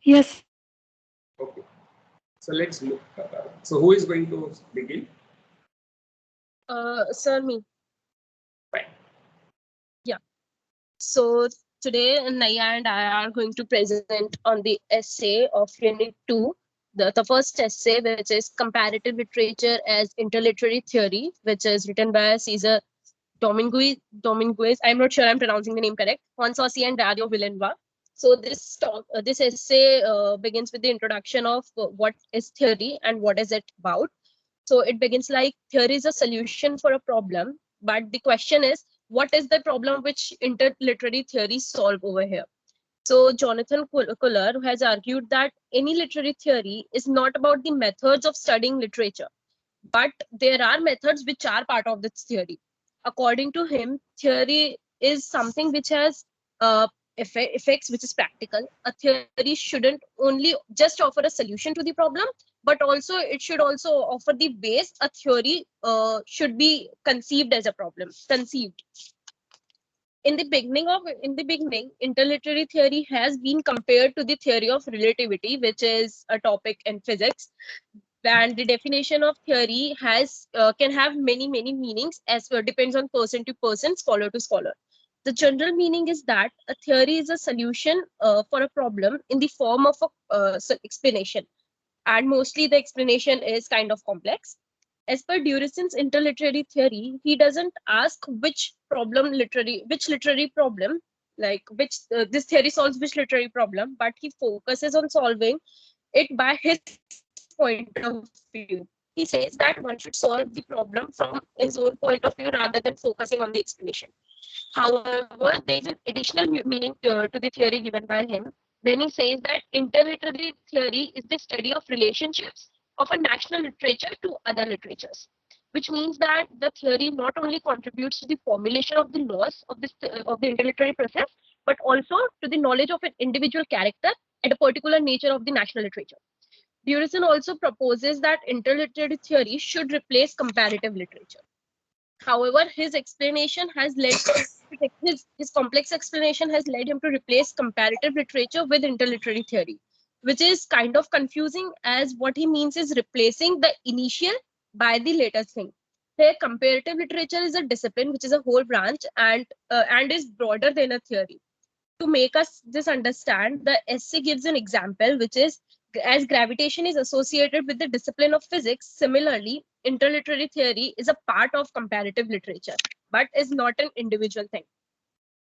Yes. Okay. So let's look. So who is going to begin? Sir, me. Fine. Yeah. So today, Naya and I are going to present on the essay of Unit 2, the first essay, which is Comparative Literature as Interliterary Theory, which is written by Caesar Dominguez. I'm not sure I'm pronouncing the name correct. Juan Saussy and Radio Villeneuve. So this essay begins with the introduction of what is theory and what is it about. So it begins like theory is a solution for a problem, but the question is, what is the problem which interliterary theories solve over here? So Jonathan Culler has argued that any literary theory is not about the methods of studying literature, but there are methods which are part of this theory. According to him, theory is something which has effects which is practical. A theory shouldn't only just offer a solution to the problem, but also it should also offer the ways a theory should be conceived as a problem. Conceived in the beginning, interliterary theory has been compared to the theory of relativity, which is a topic in physics. And the definition of theory has can have many meanings as depends on person to person, scholar to scholar. The general meaning is that a theory is a solution for a problem in the form of a explanation, and mostly the explanation is kind of complex. As per Durison's interliterary theory, he doesn't ask which literary problem, like which this theory solves which literary problem, but he focuses on solving it by his point of view. He says that one should solve the problem from his own point of view rather than focusing on the explanation. However, there is an additional meaning to the theory given by him. Then he says that interliterary theory is the study of relationships of a national literature to other literatures, which means that the theory not only contributes to the formulation of the laws of the interliterary process, but also to the knowledge of an individual character and a particular nature of the national literature. Durison also proposes that interliterary theory should replace comparative literature. However, his complex explanation has led him to replace comparative literature with interliterary theory, which is kind of confusing, as what he means is replacing the initial by the later thing. Here, comparative literature is a discipline which is a whole branch and is broader than a theory. To make us this understand, the essay gives an example, which is as gravitation is associated with the discipline of physics, similarly, interliterary theory is a part of comparative literature, but is not an individual thing.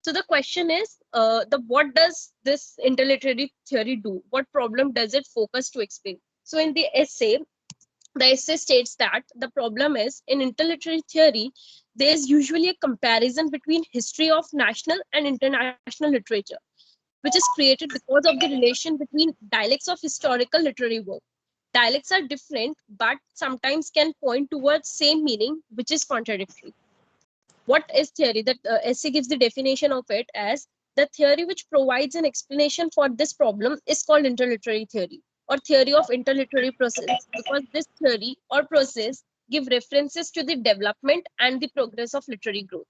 So the question is, the what does this interliterary theory do? What problem does it focus to explain? So in the essay states that the problem is in interliterary theory, there is usually a comparison between history of national and international literature, which is created because of the relation between dialects of historical literary work. Dialects are different, but sometimes can point towards same meaning, which is contradictory. What is theory? That essay gives the definition of it as the theory which provides an explanation for this problem is called interliterary theory or theory of interliterary process, because this theory or process give references to the development and the progress of literary growth.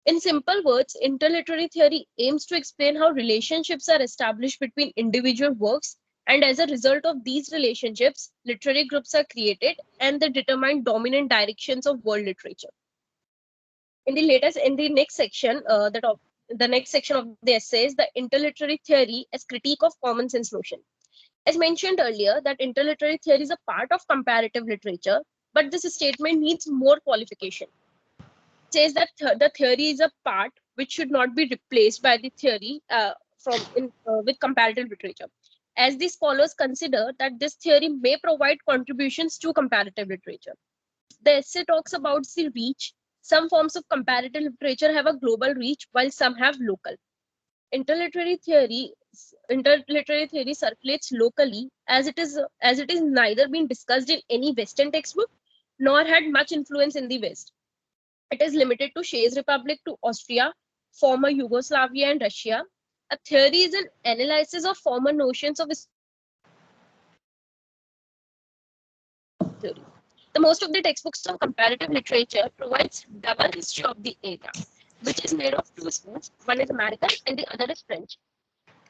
In simple words, interliterary theory aims to explain how relationships are established between individual works, and as a result of these relationships, literary groups are created and they determine dominant directions of world literature. In the next section, the next section of the essay is the interliterary theory as critique of common sense notion. As mentioned earlier, that interliterary theory is a part of comparative literature, but this statement needs more qualification. Says that the theory is a part which should not be replaced by the theory with comparative literature, as the scholars consider that this theory may provide contributions to comparative literature. The essay talks about the reach. Some forms of comparative literature have a global reach, while some have local. Interliterary theory interliterary theory circulates locally, as it is neither been discussed in any Western textbook nor had much influence in the West. It is limited to Czech Republic, to Austria, former Yugoslavia, and Russia. A theory is an analysis of former notions of theory. The most of the textbooks on comparative literature provides double history of the era, which is made of two schools. One is American and the other is French.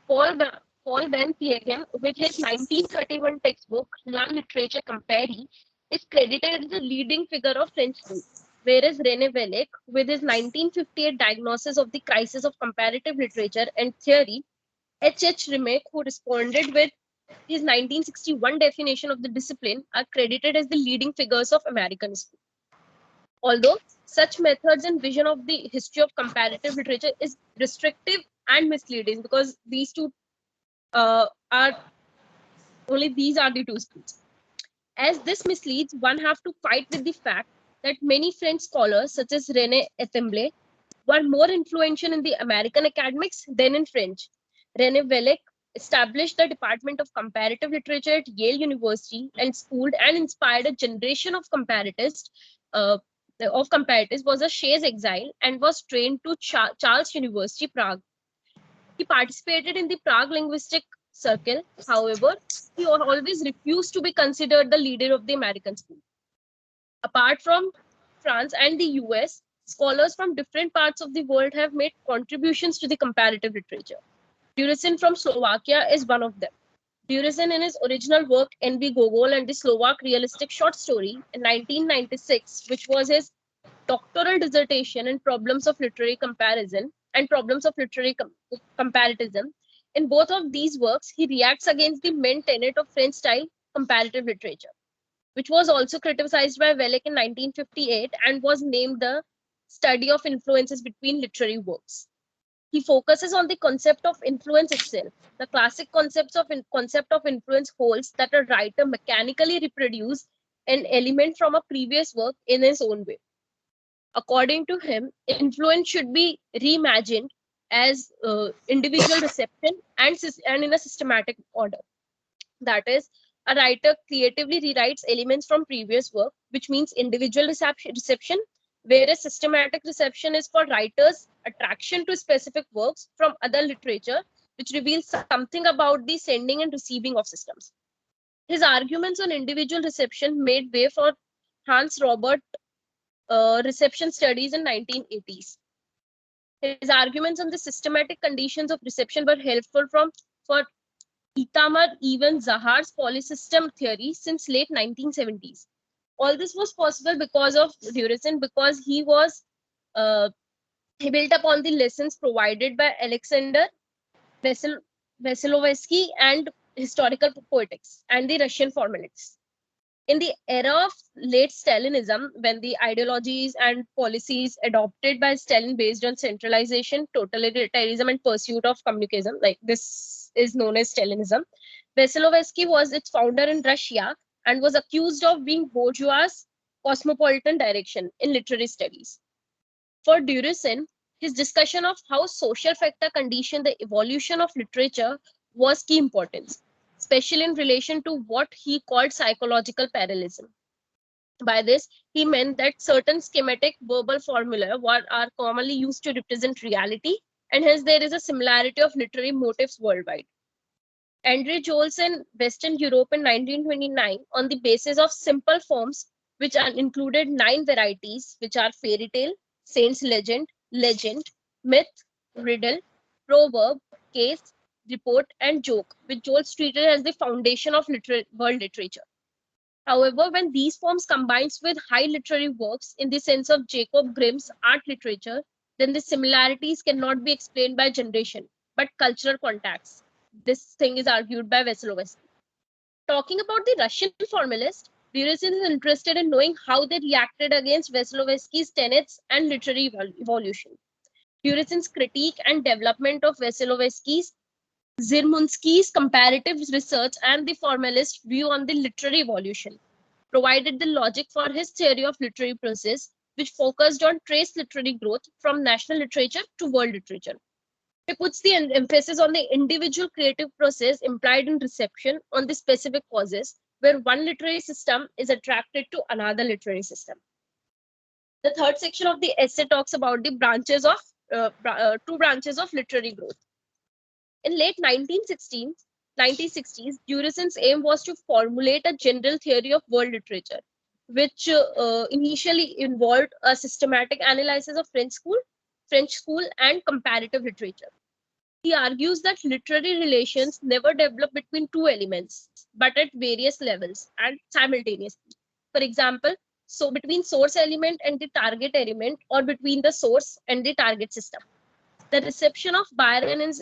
Paul Paul Van Piegen, with his 1931 textbook, La Literature Compari, is credited as the leading figure of French school, whereas René Velec, with his 1958 diagnosis of the crisis of comparative literature and theory, H. Remake, who responded with his 1961 definition of the discipline, are credited as the leading figures of American school. Although such methods and vision of the history of comparative literature is restrictive and misleading, because these two are these are the two schools. As this misleads, one have to fight with the fact that many French scholars, such as René Etemble, were more influential in the American academics than in French. René Velec established the Department of Comparative Literature at Yale University and schooled and inspired a generation of comparatists. Was a Shays exile and was trained to Charles University, Prague. He participated in the Prague Linguistic Circle. However, he always refused to be considered the leader of the American school. Apart from France and the US, scholars from different parts of the world have made contributions to the comparative literature. Durecin from Slovakia is one of them. Durecin, in his original work N.B. Gogol and the Slovak Realistic Short Story in 1996, which was his doctoral dissertation in problems of literary comparison and problems of literary comparatism. In both of these works, he reacts against the main tenet of French style comparative literature, which was also criticized by Velec in 1958 and was named the study of influences between literary works. He focuses on the concept of influence itself. The classic concept of influence holds that a writer mechanically reproduces an element from a previous work in his own way. According to him, influence should be reimagined as individual reception and in a systematic order. That is, a writer creatively rewrites elements from previous work, which means individual reception, whereas systematic reception is for writers' attraction to specific works from other literature, which reveals something about the sending and receiving of systems. His arguments on individual reception made way for Hans Robert reception studies in 1980s. His arguments on the systematic conditions of reception were helpful for Itamar Ibn Zahar's polysystem theory since late 1970s. All this was possible because of Durecin, because he built upon the lessons provided by Alexander Veselovsky and historical poetics and the Russian formalists. In the era of late Stalinism, when the ideologies and policies adopted by Stalin based on centralization, totalitarianism, and pursuit of communism, like this is known as Stalinism, Veselovsky was its founder in Russia and was accused of being bourgeois cosmopolitan direction in literary studies. For Durecin, his discussion of how social factor condition the evolution of literature was key importance, especially in relation to what he called psychological parallelism. By this, he meant that certain schematic verbal formulae are commonly used to represent reality, and hence there is a similarity of literary motifs worldwide. André Joles in Western Europe in 1929, on the basis of simple forms, which included 9 varieties, which are fairy tale, saint's legend, myth, riddle, proverb, case, report, and joke, which Joles treated as the foundation of world literature. However, when these forms combines with high literary works in the sense of Jacob Grimm's art literature, then the similarities cannot be explained by generation, but cultural contacts. This thing is argued by Veselovsky. Talking about the Russian formalist, Durecin is interested in knowing how they reacted against Veselovsky's tenets and literary evolution. Durecin's critique and development of Veselovsky's, Zirmunsky's comparative research, and the formalist view on the literary evolution provided the logic for his theory of literary process, which focused on trace literary growth from national literature to world literature. He puts the emphasis on the individual creative process implied in reception on the specific causes, where one literary system is attracted to another literary system. The third section of the essay talks about the two branches of literary growth. In late 1960s, Durecin's aim was to formulate a general theory of world literature, which initially involved a systematic analysis of French school and comparative literature. He argues that literary relations never develop between two elements, but at various levels and simultaneously. For example, so between source element and the target element, or between the source and the target system. The reception of Byron in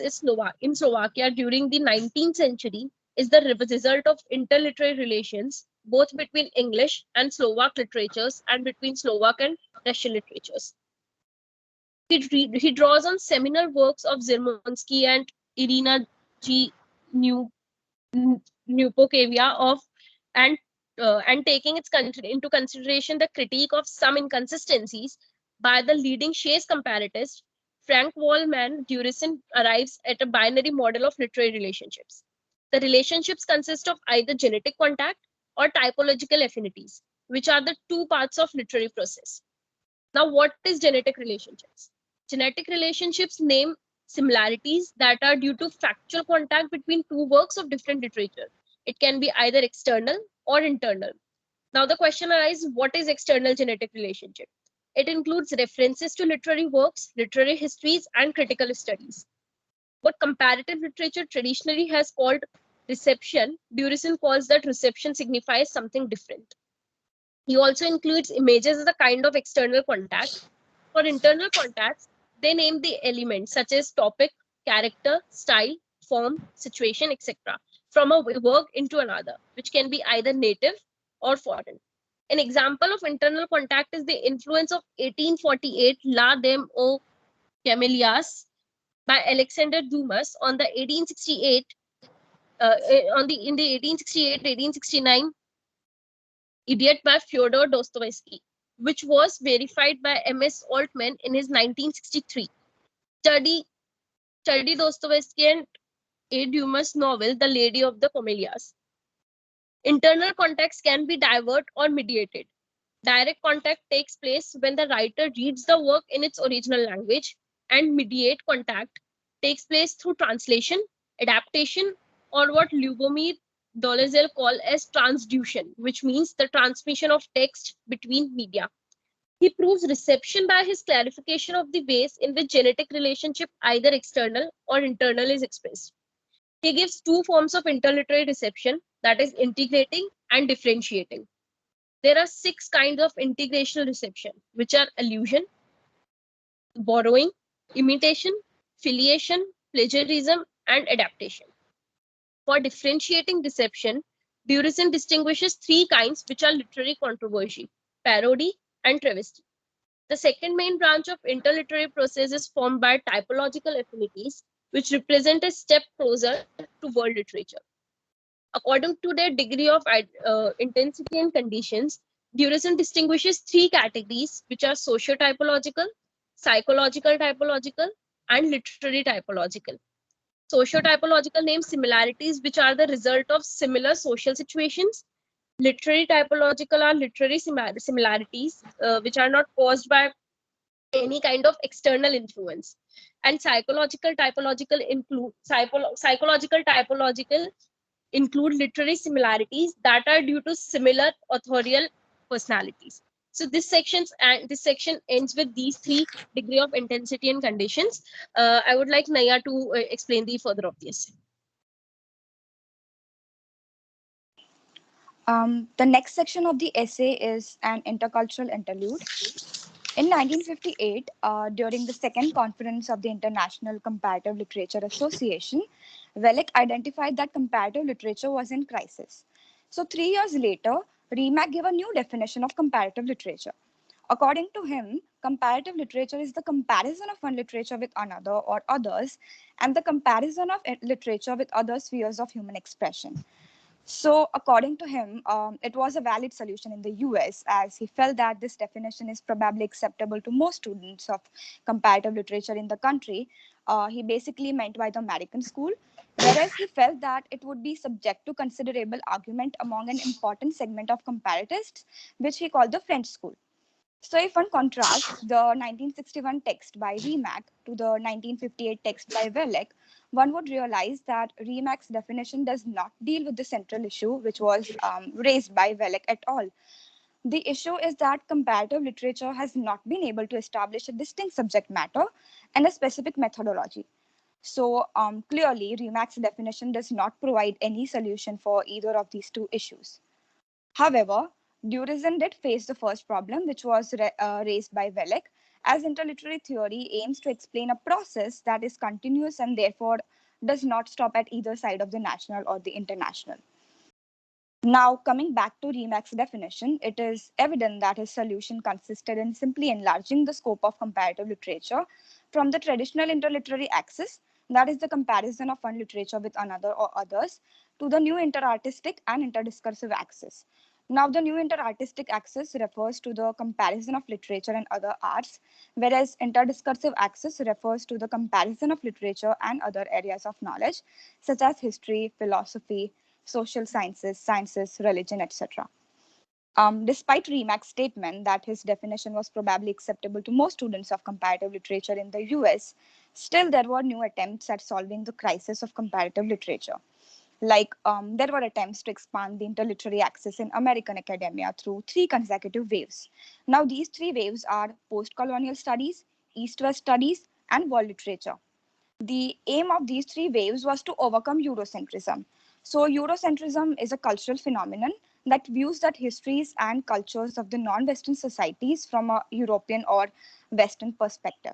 Slovakia during the 19th century is the result of interliterary relations, both between English and Slovak literatures and between Slovak and Russian literatures. He draws on seminal works of Zirmonsky and Irina G. Nupokavia and taking into consideration the critique of some inconsistencies by the leading Shays comparatist, Frank Wallman Durison arrives at a binary model of literary relationships. The relationships consist of either genetic contact or typological affinities, which are the two parts of literary process. Now, what is genetic relationships? Genetic relationships name similarities that are due to factual contact between two works of different literature. It can be either external or internal. Now, the question arises, what is external genetic relationship? It includes references to literary works, literary histories, and critical studies. What comparative literature traditionally has called reception, Durison calls that reception signifies something different. He also includes images as a kind of external contact. For internal contacts, they name the elements such as topic, character, style, form, situation, etc. from a work into another, which can be either native or foreign. An example of internal contact is the influence of 1848 La Dame aux Camélias by Alexander Dumas on the 1868 in the 1868-1869 Idiot by Fyodor Dostoevsky, which was verified by M.S. Altman in his 1963 study Dostoevsky and A. Dumas novel, The Lady of the Camellias. Internal contacts can be divert or mediated. Direct contact takes place when the writer reads the work in its original language, and mediate contact takes place through translation, adaptation, or what Lubomir Dolezel call as transduction, which means the transmission of text between media. He proves reception by his clarification of the ways in which genetic relationship, either external or internal, is expressed. He gives two forms of interliterary reception, that is integrating and differentiating. There are 6 kinds of integrational reception, which are allusion, borrowing, imitation, filiation, plagiarism, and adaptation. For differentiating reception, Durison distinguishes 3 kinds which are literary controversy: parody and travesty. The second main branch of interliterary process is formed by typological affinities, which represent a step closer to world literature. According to their degree of intensity and conditions, Durison distinguishes 3 categories, which are socio-typological, psychological typological, and literary typological. Socio-typological names similarities which are the result of similar social situations. Literary typological are literary similarities which are not caused by any kind of external influence. And psychological typological include literary similarities that are due to similar authorial personalities. So this section ends with these 3 degree of intensity and conditions. I would like Naya to explain the further of this. The next section of the essay is an intercultural interlude. In 1958, during the second conference of the International Comparative Literature Association, Wellick identified that comparative literature was in crisis. So 3 years later, Remak gave a new definition of comparative literature. According to him, comparative literature is the comparison of one literature with another or others, and the comparison of literature with other spheres of human expression. So, according to him, it was a valid solution in the US, as he felt that this definition is probably acceptable to most students of comparative literature in the country. He basically meant by the American school, whereas he felt that it would be subject to considerable argument among an important segment of comparatists, which he called the French school. So, if one contrasts the 1961 text by Remak to the 1958 text by Wellick, one would realize that Remak's definition does not deal with the central issue which was raised by Wellick at all. The issue is that comparative literature has not been able to establish a distinct subject matter and a specific methodology. So clearly, Remack's definition does not provide any solution for either of these two issues. However, Durism did face the first problem, which was raised by Welleck, as interliterary theory aims to explain a process that is continuous and therefore does not stop at either side of the national or the international. Now, coming back to Remack's definition, it is evident that his solution consisted in simply enlarging the scope of comparative literature from the traditional interliterary axis, that is the comparison of one literature with another or others, to the new interartistic and interdiscursive axis. Now, the new interartistic axis refers to the comparison of literature and other arts, whereas interdiscursive axis refers to the comparison of literature and other areas of knowledge, such as history, philosophy, social sciences, religion, etc. Despite Remack's statement that his definition was probably acceptable to most students of comparative literature in the US, still there were new attempts at solving the crisis of comparative literature. Like there were attempts to expand the interliterary axis in American academia through three consecutive waves. Now, these three waves are post-colonial studies, East-West studies, and world literature. The aim of these three waves was to overcome Eurocentrism. So, Eurocentrism is a cultural phenomenon that views that histories and cultures of the non-Western societies from a European or Western perspective.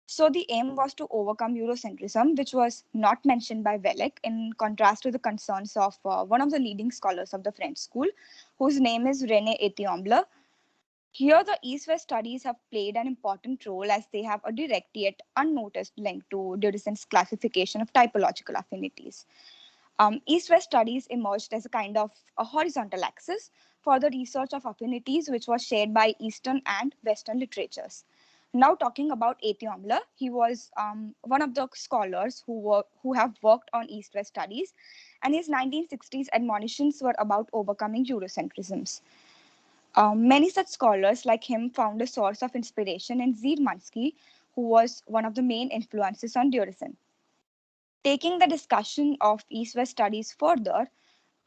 So, the aim was to overcome Eurocentrism, which was not mentioned by Welleck, in contrast to the concerns of one of the leading scholars of the French school, whose name is René Etiemble. Here, the East-West studies have played an important role as they have a direct yet unnoticed link to Durison's classification of typological affinities. East-West studies emerged as a kind of a horizontal axis for the research of affinities, which was shared by Eastern and Western literatures. Now, talking about Etiemble, he was one of the scholars who have worked on East-West studies, and his 1960s admonitions were about overcoming Eurocentrisms. Many such scholars like him found a source of inspiration in Zirmansky, who was one of the main influences on Durison. Taking the discussion of East-West studies further,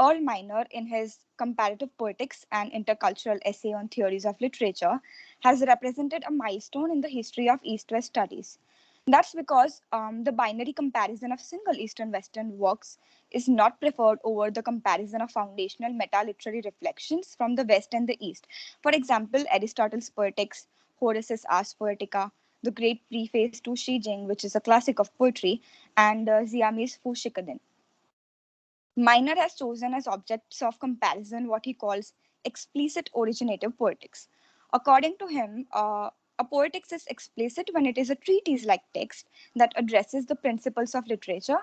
Earl Miner, in his Comparative Poetics and Intercultural Essay on Theories of Literature, has represented a milestone in the history of East-West studies. That's because the binary comparison of single Eastern-Western works is not preferred over the comparison of foundational meta-literary reflections from the West and the East. For example, Aristotle's Poetics, Horace's Ars Poetica, the great preface to Shi Jing, which is a classic of poetry, and Xiaomi's Fu Shikadin. Miner has chosen as objects of comparison what he calls explicit originative poetics. According to him, a poetics is explicit when it is a treatise like text that addresses the principles of literature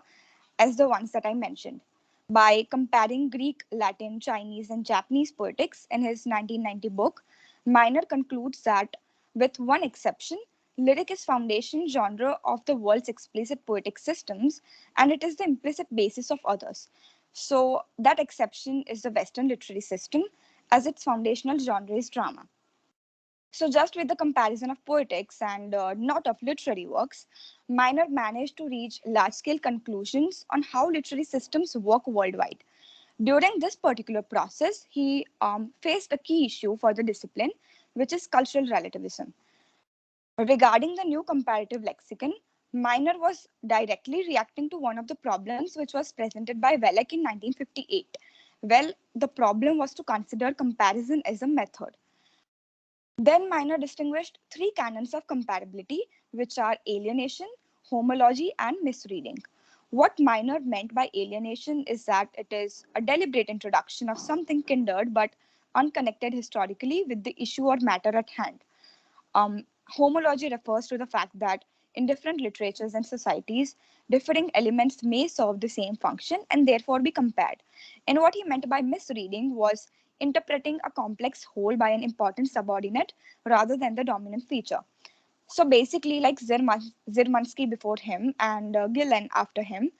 as the ones that I mentioned. By comparing Greek, Latin, Chinese, and Japanese poetics in his 1990 book, Miner concludes that, with one exception, lyric is foundation genre of the world's explicit poetic systems, and it is the implicit basis of others. So that exception is the Western literary system, as its foundational genre is drama. So, just with the comparison of poetics and not of literary works, Miner managed to reach large scale conclusions on how literary systems work worldwide. During this particular process, he faced a key issue for the discipline, which is cultural relativism. Regarding the new comparative lexicon, Miner was directly reacting to one of the problems which was presented by Welleck in 1958. Well, the problem was to consider comparison as a method. Then Miner distinguished three canons of comparability, which are alienation, homology, and misreading. What Miner meant by alienation is that it is a deliberate introduction of something kindred but unconnected historically with the issue or matter at hand. Homology refers to the fact that in different literatures and societies, differing elements may serve the same function and therefore be compared. And what he meant by misreading was interpreting a complex whole by an important subordinate rather than the dominant feature. So basically, like Zirmansky before him and Gillen after him,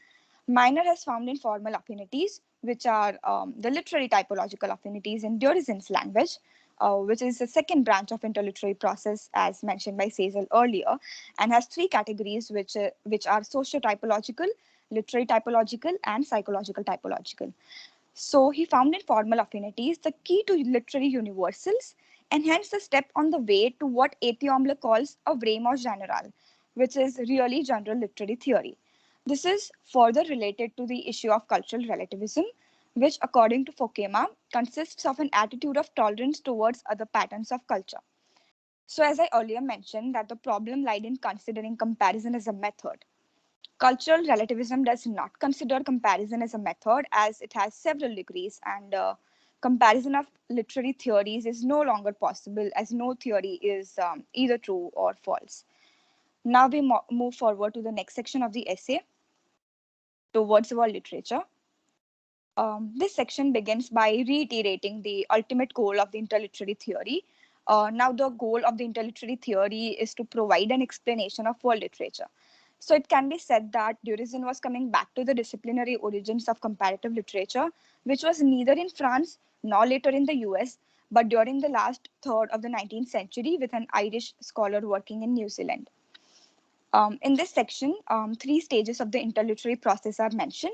Miner has found informal affinities, which are the literary typological affinities in Durison's language, which is the second branch of interliterary process, as mentioned by Cecil earlier, and has three categories, which are socio-typological, literary typological, and psychological typological. So he found in formal affinities the key to literary universals, and hence the step on the way to what Etiemble calls a Vremo general, which is really general literary theory. This is further related to the issue of cultural relativism, which, according to Fukuyama, consists of an attitude of tolerance towards other patterns of culture. So, as I earlier mentioned, that the problem lied in considering comparison as a method. Cultural relativism does not consider comparison as a method, as it has several degrees, and comparison of literary theories is no longer possible, as no theory is either true or false. Now we move forward to the next section of the essay, towards world literature. This section begins by reiterating the ultimate goal of the interliterary theory. Now, the goal of the interliterary theory is to provide an explanation of world literature. So, it can be said that Durizin was coming back to the disciplinary origins of comparative literature, which was neither in France nor later in the US, but during the last third of the 19th century with an Irish scholar working in New Zealand. In this section, three stages of the interliterary process are mentioned.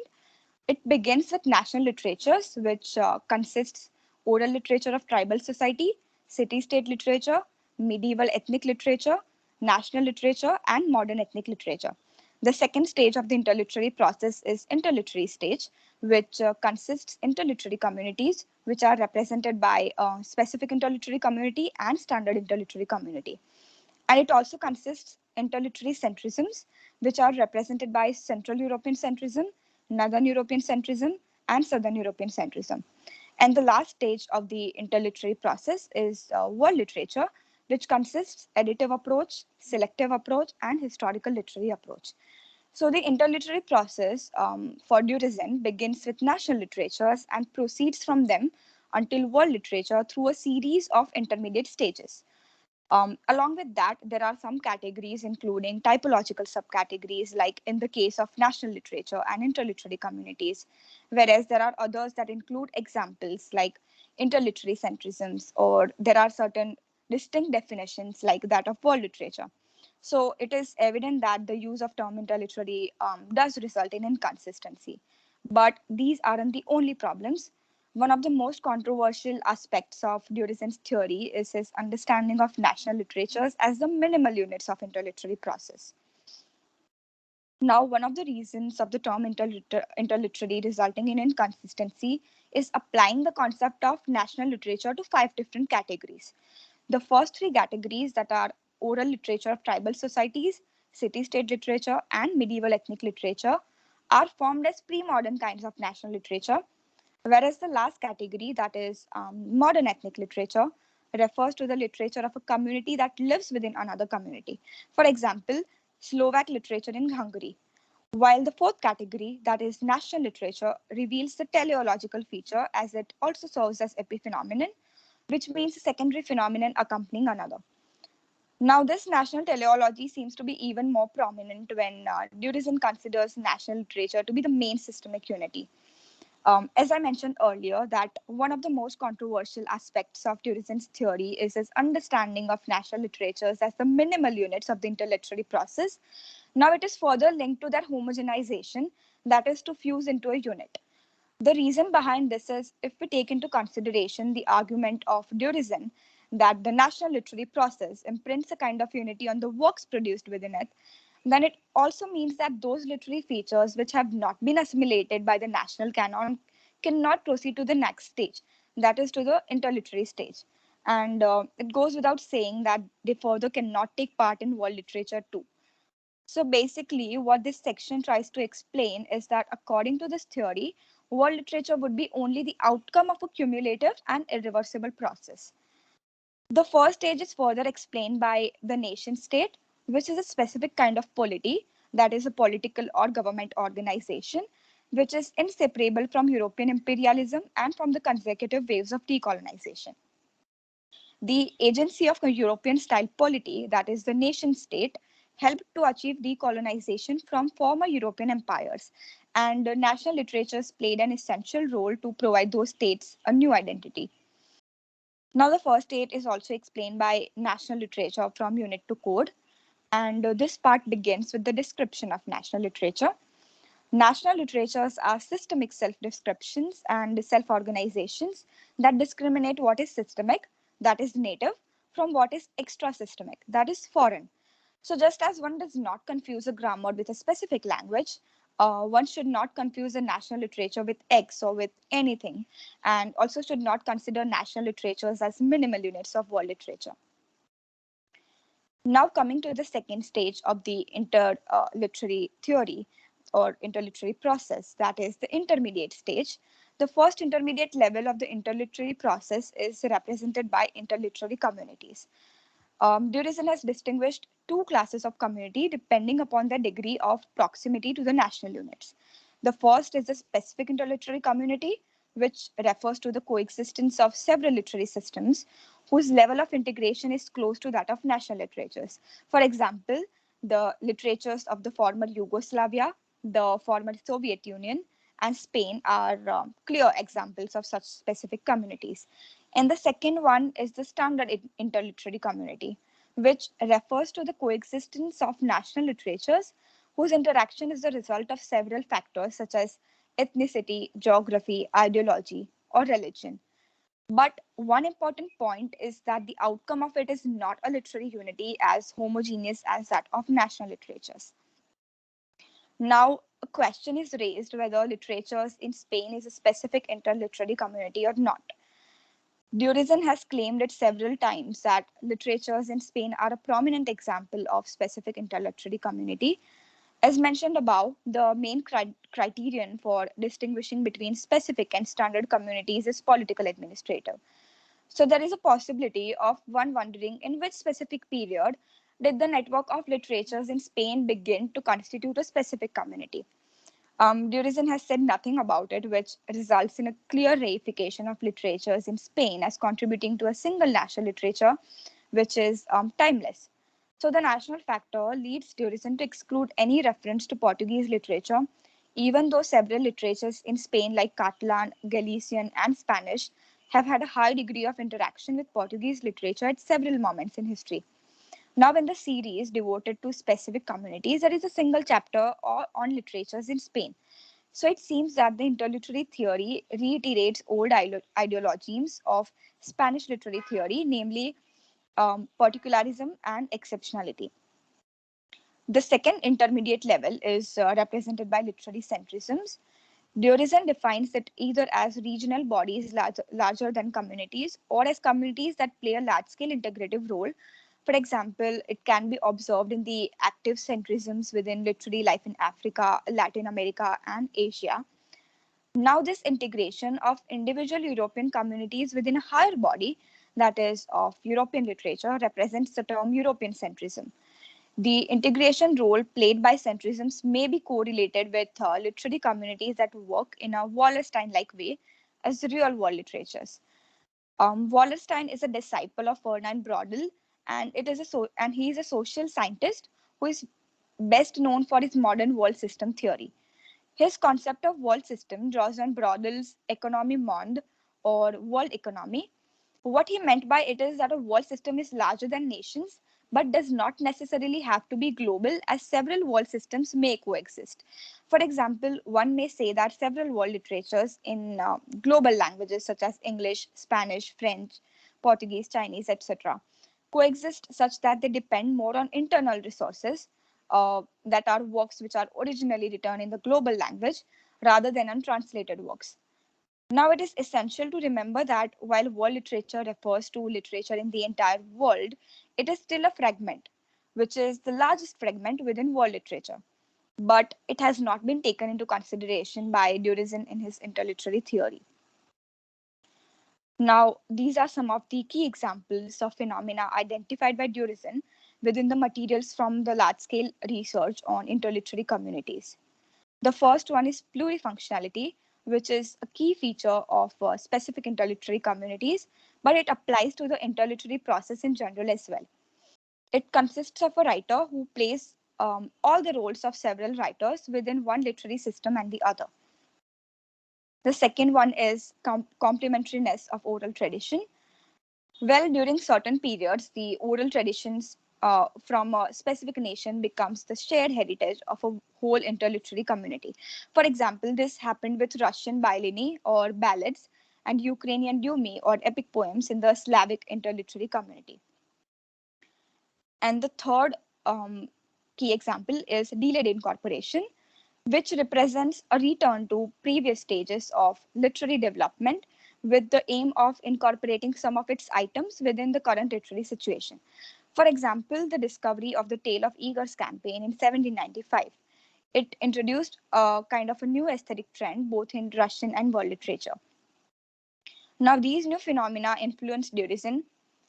It begins with national literatures, which consists oral literature of tribal society, city-state literature, medieval ethnic literature, national literature, and modern ethnic literature. The second stage of the interliterary process is interliterary stage, which consists interliterary communities, which are represented by specific interliterary community and standard interliterary community. And it also consists interliterary centrisms, which are represented by Central European centrism, Northern European centrism, and Southern European centrism. And the last stage of the interliterary process is world literature, which consists additive approach, selective approach, and historical literary approach. So the interliterary process for Durizin begins with national literatures and proceeds from them until world literature through a series of intermediate stages. Along with that, there are some categories, including typological subcategories, like in the case of national literature and interliterary communities, whereas there are others that include examples like interliterary centrisms, or there are certain distinct definitions like that of world literature. So it is evident that the use of term interliterary does result in inconsistency. But these aren't the only problems. One of the most controversial aspects of Durizin's theory is his understanding of national literatures as the minimal units of interliterary process. Now, one of the reasons of the term interliterary resulting in inconsistency is applying the concept of national literature to five different categories. The first three categories, that are oral literature of tribal societies, city-state literature, and medieval ethnic literature, are formed as pre-modern kinds of national literature, whereas the last category, that is modern ethnic literature, refers to the literature of a community that lives within another community. For example, Slovak literature in Hungary. While the fourth category, that is national literature, reveals the teleological feature, as it also serves as epiphenomenon, which means a secondary phenomenon accompanying another. Now, this national teleology seems to be even more prominent when Durizin considers national literature to be the main systemic unity. As I mentioned earlier, that one of the most controversial aspects of Durizin's theory is his understanding of national literatures as the minimal units of the interliterary process. Now, it is further linked to that homogenization, that is to fuse into a unit. The reason behind this is, if we take into consideration the argument of Durizin that the national literary process imprints a kind of unity on the works produced within it, then it also means that those literary features which have not been assimilated by the national canon cannot proceed to the next stage, that is to the interliterary stage. And it goes without saying that they further cannot take part in world literature too. So basically, what this section tries to explain is that according to this theory, world literature would be only the outcome of a cumulative and irreversible process. The first stage is further explained by the nation state, which is a specific kind of polity, that is, a political or government organization, which is inseparable from European imperialism and from the consecutive waves of decolonization. The agency of a European style polity, that is, the nation state, helped to achieve decolonization from former European empires, and national literatures played an essential role to provide those states a new identity. Now, the first state is also explained by national literature from unit to code. And this part begins with the description of national literature. National literatures are systemic self descriptions and self organizations that discriminate what is systemic, that is native, from what is extra systemic, that is foreign. So, just as one does not confuse a grammar with a specific language, One should not confuse a national literature with X or with anything, and also should not consider national literatures as minimal units of world literature. Now, coming to the second stage of the interliterary theory or interliterary process, that is the intermediate stage. The first intermediate level of the interliterary process is represented by interliterary communities. Durism has distinguished two classes of community depending upon their degree of proximity to the national units. The first is the specific interliterary community, which refers to the coexistence of several literary systems whose level of integration is close to that of national literatures. For example, the literatures of the former Yugoslavia, the former Soviet Union, and Spain are clear examples of such specific communities. And the second one is the standard interliterary community, which refers to the coexistence of national literatures whose interaction is the result of several factors such as ethnicity, geography, ideology, or religion. But one important point is that the outcome of it is not a literary unity as homogeneous as that of national literatures. Now, a question is raised whether literatures in Spain is a specific interliterary community or not. Durizin has claimed it several times that literatures in Spain are a prominent example of specific interliterary community. As mentioned above, the main criterion for distinguishing between specific and standard communities is political administrative. So there is a possibility of one wondering in which specific period did the network of literatures in Spain begin to constitute a specific community. Durizin has said nothing about it, which results in a clear reification of literatures in Spain as contributing to a single national literature, which is timeless. So the national factor leads Durizin to exclude any reference to Portuguese literature, even though several literatures in Spain, like Catalan, Galician, and Spanish, have had a high degree of interaction with Portuguese literature at several moments in history. Now, in the series devoted to specific communities, there is a single chapter on literatures in Spain. So it seems that the interliterary theory reiterates old ideologies of Spanish literary theory, namely particularism and exceptionality. The second intermediate level is represented by literary centrisms. Durizin defines it either as regional bodies larger than communities or as communities that play a large scale integrative role. For example, it can be observed in the active centrisms within literary life in Africa, Latin America, and Asia. Now, this integration of individual European communities within a higher body, that is, of European literature, represents the term European centrism. The integration role played by centrisms may be correlated with literary communities that work in a Wallerstein-like way as real world literatures. Wallerstein is a disciple of Ferdinand Brodel, and he is a social scientist who is best known for his modern world system theory. His concept of world system draws on Brodel's economy monde or world economy. What he meant by it is that a world system is larger than nations, but does not necessarily have to be global, as several world systems may coexist. For example, one may say that several world literatures in global languages such as English, Spanish, French, Portuguese, Chinese, etc., coexist such that they depend more on internal resources, that are works which are originally written in the global language rather than untranslated works. Now, it is essential to remember that while world literature refers to literature in the entire world, it is still a fragment, which is the largest fragment within world literature. But it has not been taken into consideration by Durizin in his interliterary theory. Now, these are some of the key examples of phenomena identified by Durizin within the materials from the large scale research on interliterary communities. The first one is plurifunctionality, which is a key feature of specific interliterary communities, but it applies to the interliterary process in general as well. It consists of a writer who plays all the roles of several writers within one literary system and the other. The second one is complementariness of oral tradition. Well, during certain periods, the oral traditions from a specific nation becomes the shared heritage of a whole interliterary community. For example, this happened with Russian bailini or ballads and Ukrainian dumi or epic poems in the Slavic interliterary community. And the third key example is delayed incorporation. which represents a return to previous stages of literary development with the aim of incorporating some of its items within the current literary situation. For example, the discovery of the Tale of Eagles campaign in 1795. It introduced a kind of a new aesthetic trend both in Russian and world literature. Now, these new phenomena influenced Durizin.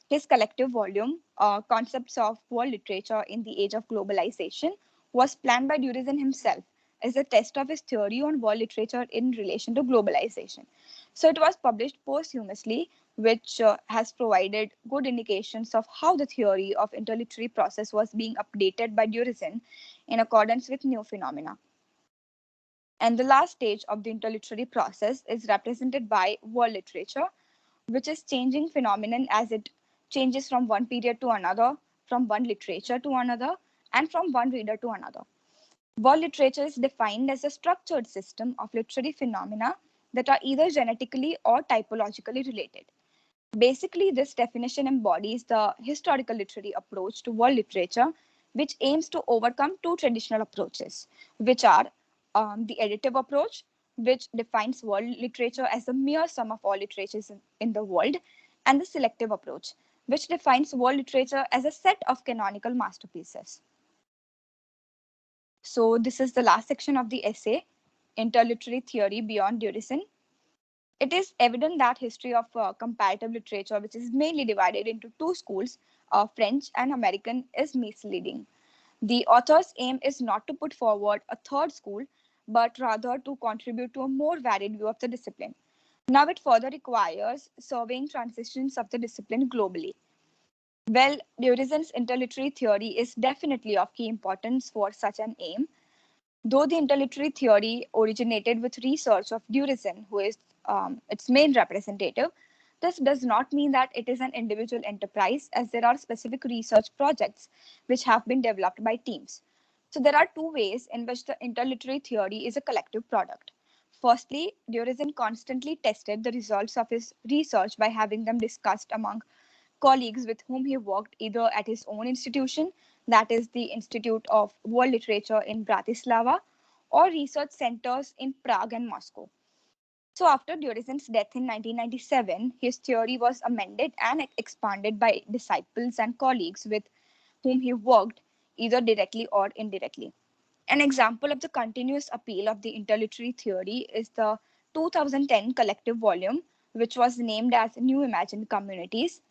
His collective volume, Concepts of World Literature in the Age of Globalization, was planned by Durizin himself as a test of his theory on world literature in relation to globalization. So it was published posthumously, which has provided good indications of how the theory of interliterary process was being updated by Durizin in accordance with new phenomena. And the last stage of the interliterary process is represented by world literature, which is changing phenomenon as it changes from one period to another, from one literature to another, and from one reader to another. World literature is defined as a structured system of literary phenomena that are either genetically or typologically related. Basically, this definition embodies the historical literary approach to world literature, which aims to overcome two traditional approaches, which are the additive approach, which defines world literature as a mere sum of all literatures in the world, and the selective approach, which defines world literature as a set of canonical masterpieces. So, this is the last section of the essay, Interliterary Theory Beyond Duration. It is evident that history of comparative literature, which is mainly divided into two schools, French and American, is misleading. The author's aim is not to put forward a third school, but rather to contribute to a more varied view of the discipline. Now it further requires surveying transitions of the discipline globally. Well, Durizan's interliterary theory is definitely of key importance for such an aim. Though the interliterary theory originated with research of Durizan, who is its main representative, this does not mean that it is an individual enterprise, as there are specific research projects which have been developed by teams. So there are two ways in which the interliterary theory is a collective product. Firstly, Durizan constantly tested the results of his research by having them discussed among colleagues with whom he worked either at his own institution, that is the Institute of World Literature in Bratislava, or research centers in Prague and Moscow. So after Durizan's death in 1997, his theory was amended and expanded by disciples and colleagues with whom he worked either directly or indirectly. An example of the continuous appeal of the interliterary theory is the 2010 collective volume, which was named as New Imagined Communities.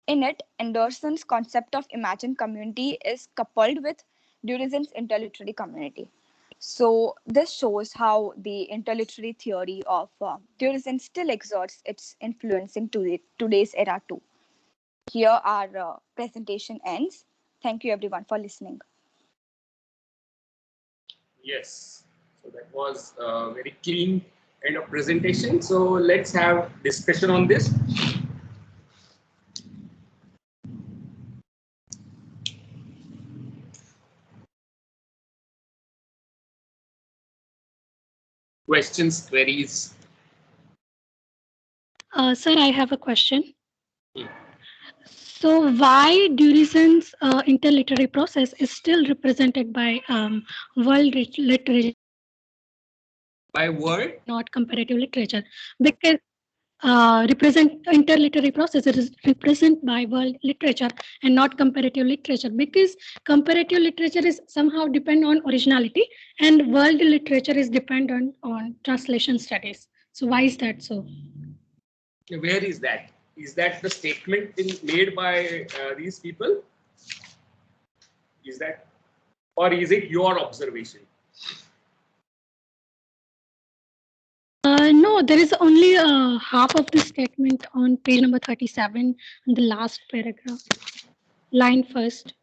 In it, Anderson's concept of imagined community is coupled with Durizan's interliterary community. So this shows how the interliterary theory of Durizan still exerts its influence in today's era too. Here our presentation ends. Thank you everyone for listening. Yes. So that was a very clean kind of presentation. So let's have discussion on this. Questions, queries? Sir, I have a question. So, why Durizan's interliterary process is still represented by world literature, By word? not comparative literature? Because represent interliterary process is represented by world literature and not comparative literature, because comparative literature is somehow depend on originality and world literature is dependent on translation studies. So, why is that so? Where is that? Is that the statement made by these people? Is that, or is it your observation? No, there is only half of the statement on page number 37 in the last paragraph, line first.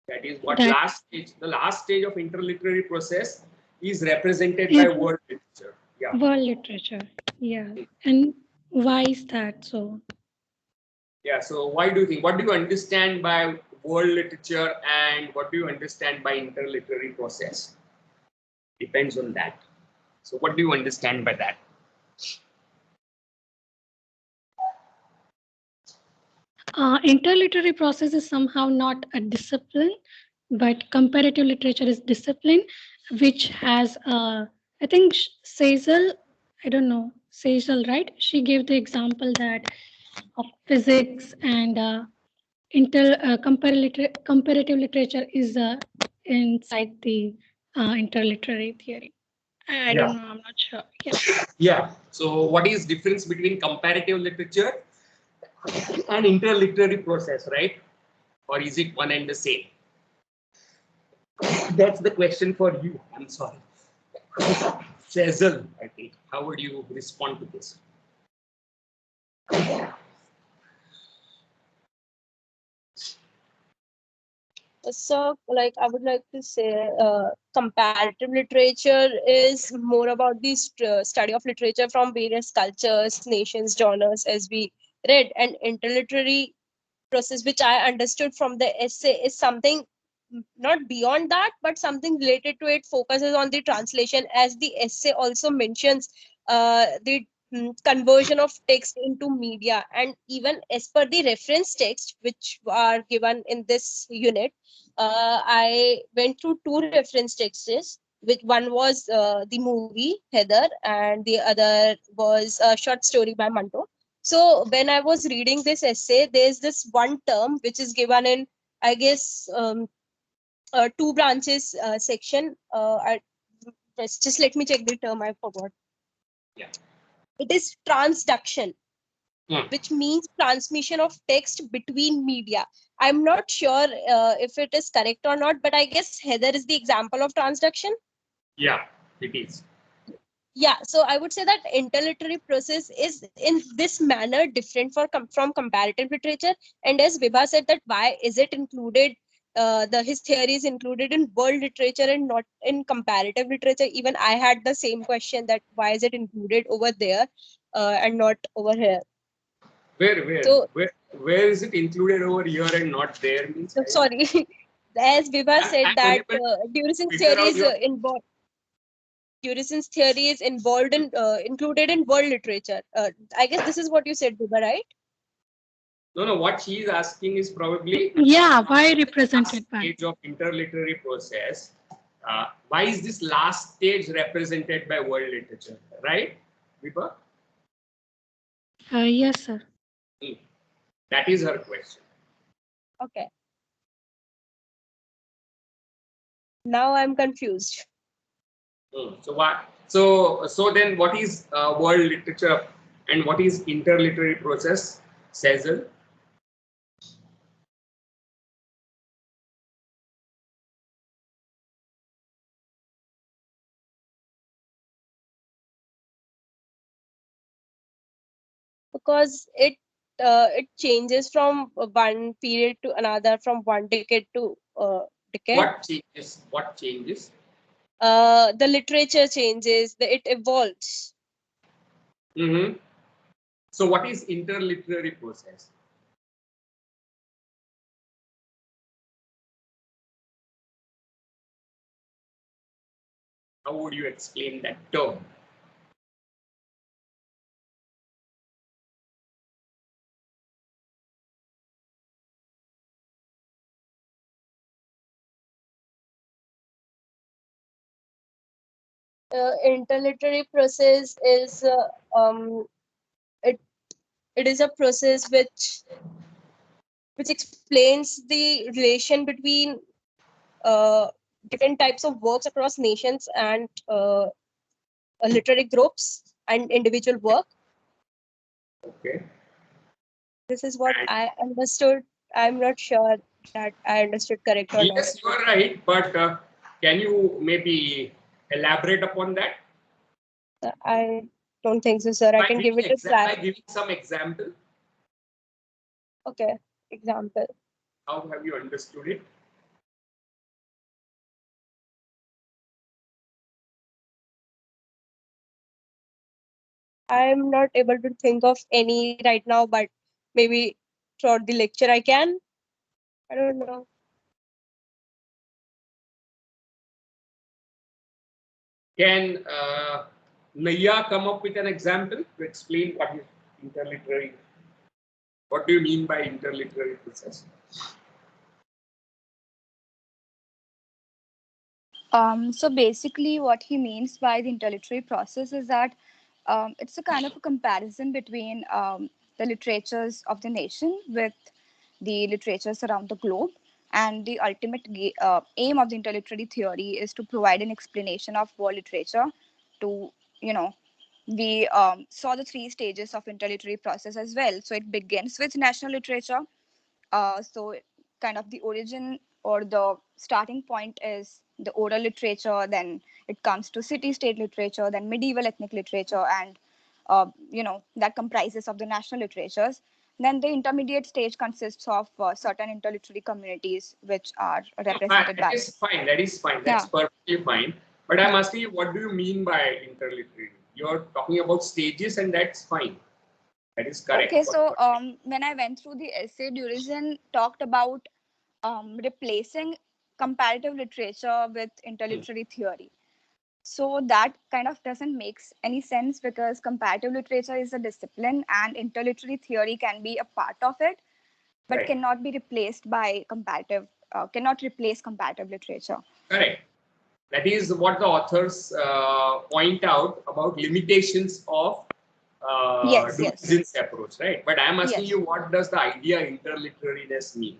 That is what last stage, the last stage of interliterary process is represented by world literature. Yeah. World literature, yeah. And why is that so? Yeah, so why do you think, what do you understand by world literature and what do you understand by interliterary process? Depends on that. So what do you understand by that? Interliterary process is somehow not a discipline. but comparative literature is discipline which has I think Sazal, I don't know, Sazal, right? She gave the example that of physics and comparative literature is inside the interliterary theory. I Yeah. don't know, I'm not sure. Yeah. Yeah. So what is difference between comparative literature and interliterary process, right? Or is it one and the same? That's the question for you. I'm sorry. Cecil, I think. How would you respond to this? So, like, I would like to say, comparative literature is more about the study of literature from various cultures, nations, genres, as we read, and interliterary process, which I understood from the essay, is something not beyond that, but something related to it, focuses on the translation, as the essay also mentions the conversion of text into media. And even as per the reference text, which are given in this unit, I went through two reference texts, which one was the movie Heather, and the other was a short story by Manto. So when I was reading this essay, there's this one term which is given in, I guess, two branches section. Just let me check the term. I forgot. Yeah. It is transduction, which means transmission of text between media. I'm not sure if it is correct or not, but I guess Heather is the example of transduction. Yeah, it is. Yeah, so I would say that interliterary process is in this manner different from comparative literature. And as Vibha said, that why is it included, his theory is included in world literature and not in comparative literature. Even I had the same question, that why is it included over there and not over here. So Where is it included over here and not there? Means sorry, as Vibha said I'm that unable to Durison's figure theory out is your. involved. Durison's theory is involved in included in world literature. I guess this is what you said, Vibha, right? No, what she is asking is probably Yeah, why last represented by? stage of interliterary process. Why is this last stage represented by world literature, right, Vibha? Yes, sir. That is her question. Okay. Now I'm confused. So why? So then, what is world literature and what is interliterary process, Cecil? Because it changes from one period to another, from one decade to decade. What changes? What changes? The literature changes, it evolves. So what is interliterary process? How would you explain that term? Interliterary process is it it is a process which explains the relation between different types of works across nations and literary groups and individual work. Okay. This is what I understood. I'm not sure that I understood correct or not. Yes, you are right, but can you maybe elaborate upon that? I don't think so, sir. I can give it a try. By giving some example. Okay, example. How have you understood it? I'm not able to think of any right now, but maybe throughout the lecture I can. I don't know. Can Naya come up with an example to explain what is interliterary? What do you mean by interliterary process? So basically, what he means by the interliterary process is that it's a kind of a comparison between the literatures of the nation with the literatures around the globe. And the ultimate aim of the interliterary theory is to provide an explanation of world literature to, you know, we saw the three stages of interliterary process as well. So it begins with national literature, so kind of the origin or the starting point is the oral literature, then it comes to city state literature, then medieval ethnic literature, and that comprises of the national literatures. Then the intermediate stage consists of certain interliterary communities which are represented That by, is fine. That is fine. That's yeah, perfectly fine. But I'm yeah. asking you, what do you mean by interliterary? You're talking about stages, and that's fine. That is correct. Okay, so when I went through the essay, Durizen talked about replacing comparative literature with Hmm. interliterary theory. So that kind of doesn't make any sense because comparative literature is a discipline and interliterary theory can be a part of it, but Right. cannot be replaced by cannot replace comparative literature. Correct. That is what the authors point out about limitations of Yes, yes, Dominguez's approach, right? But I'm asking yes. you, what does the idea interliterariness mean?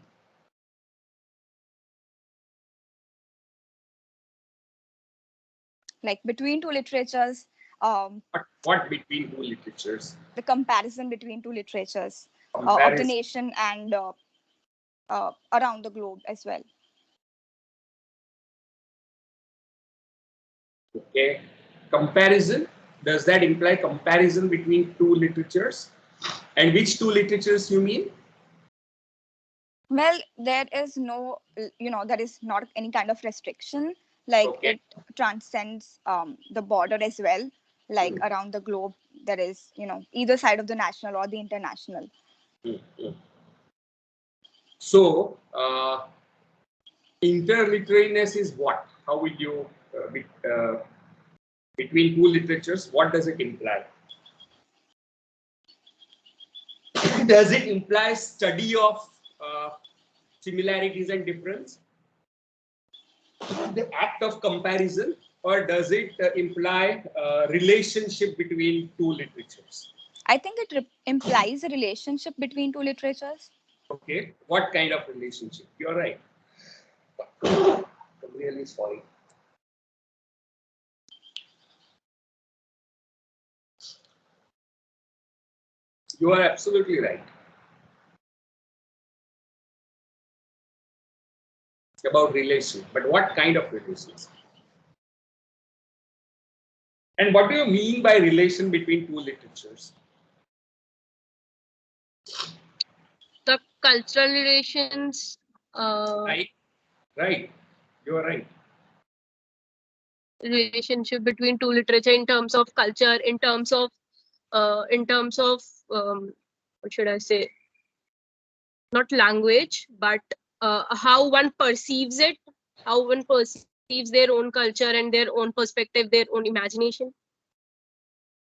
Like between two literatures, What between two literatures? the comparison between two literatures of the Comparison. nation and around the globe as well. Okay. Comparison. Does that imply comparison between two literatures? And which two literatures you mean? Well, there is no, there is not any kind of restriction. Like Okay. it transcends the border as well. Like Hmm. around the globe, there is, either side of the national or the international. Hmm. Hmm. So, interliterariness is what? How will you, between two literatures, what does it imply? Does it imply study of similarities and difference, the act of comparison, or does it imply relationship between two literatures? I think it implies a relationship between two literatures. Okay, what kind of relationship? You're right. I'm really sorry. You are absolutely right. It's about relation, but what kind of relations? And what do you mean by relation between two literatures? The cultural relations, Right, right. You are right. relationship between two literature in terms of culture, in terms of what should I say? Not language, but how one perceives it, how one perceives their own culture and their own perspective, their own imagination,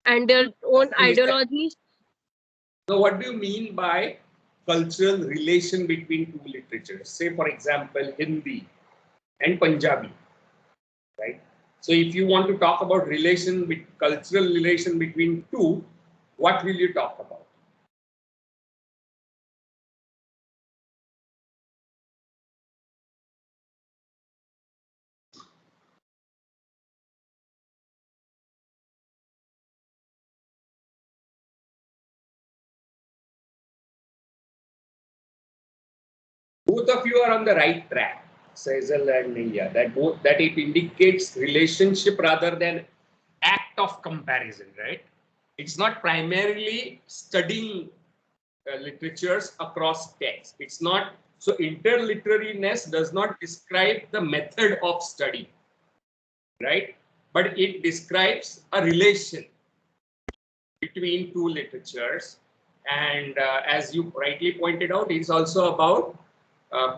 and their own ideologies. Now, what do you mean by cultural relation between two literatures? Say, for example, Hindi and Punjabi, right? So, if you want to talk about relation with cultural relation between two, what will you talk about? Both of you are on the right track, Saisal and Naya. That it indicates relationship rather than act of comparison, right? It's not primarily studying literatures across texts. It's not so interliterariness does not describe the method of study, right? But it describes a relation between two literatures, and as you rightly pointed out, it's also about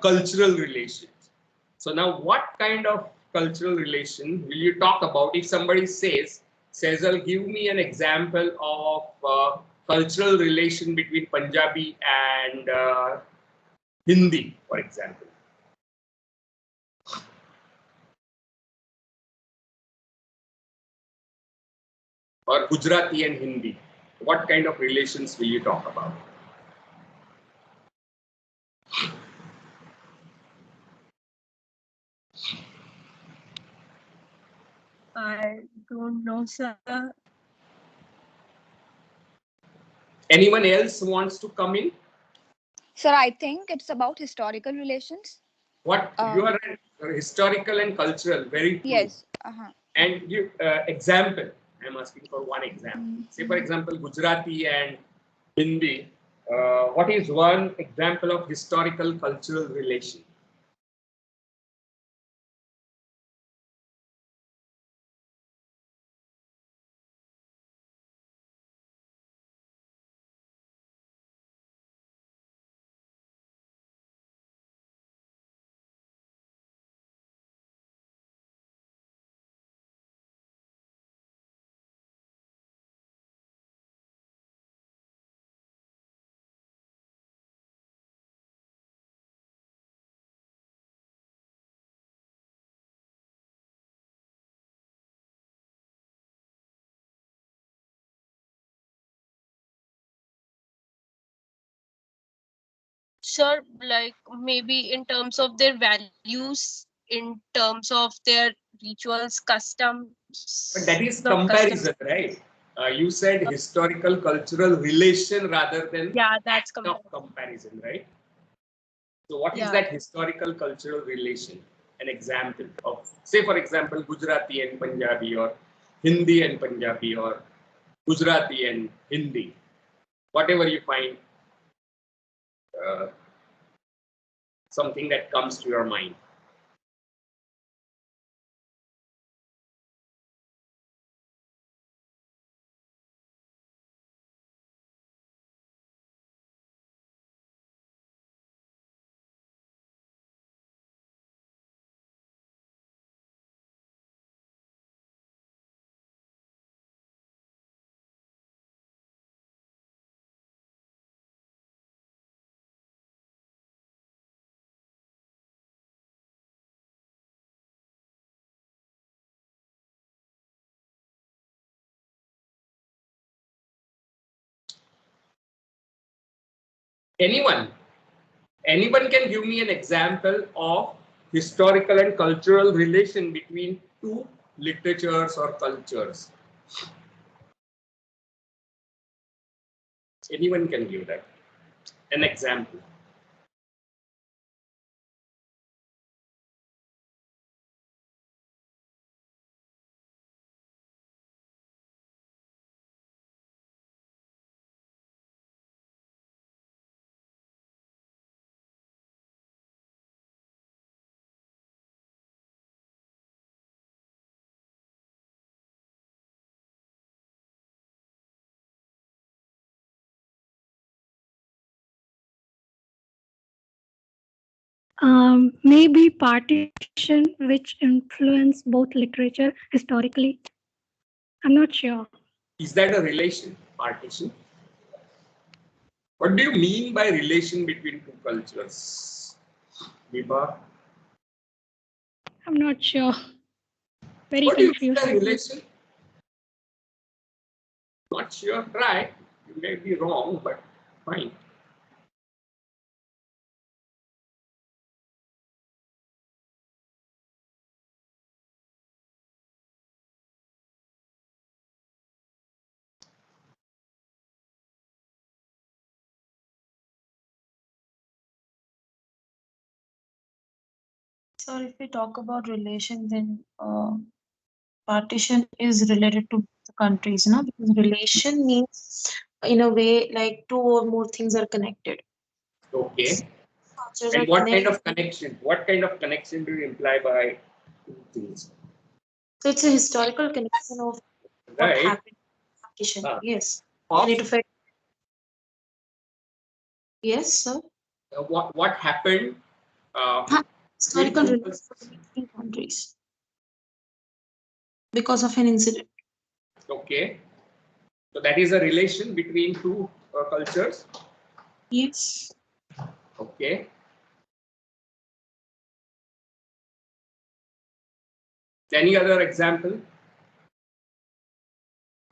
cultural relations. So now, what kind of cultural relation will you talk about if somebody says, Cesar, give me an example of cultural relation between Punjabi and Hindi, for example? or Gujarati and Hindi? What kind of relations will you talk about? I don't know, sir. Anyone else wants to come in? Sir, I think it's about historical relations. What you are historical and cultural, very true. Yes. And give example. I'm asking for one example. Say, for example, Gujarati and Hindi. What is one example of historical cultural relation? Sure, like maybe in terms of their values, in terms of their rituals, But customs, that is not customs. comparison, right? You said historical cultural relation rather than Yeah, that's act of comparison, right? So what is yeah. that historical cultural relation? An example of, say, for example, Gujarati and Punjabi, or Hindi and Punjabi, or Gujarati and Hindi, whatever you find, uh, something that comes to your mind. Anyone? Anyone can give me an example of historical and cultural relation between two literatures or cultures? Anyone can give that. An example. Maybe partition which influence both literature historically. I'm not sure. Is that a relation? Partition? What do you mean by relation between two cultures? Vibha? I'm not sure. Very What do you mean confused. by relation? Not sure. Try. You may be wrong, but fine. So if we talk about relation, then partition is related to the countries, no? Because relation means, in a way, like two or more things are connected. Okay. Cultures And are what kind connected. of connection? What kind of connection do you imply by two things? So it's a historical connection of what Right. happened in partition. Ah. Yes. We need Of to figure. Yes, sir. what happened between Historical two relations cultures? between countries because of an incident. Okay. So that is a relation between two cultures. Yes. Okay. Any other example?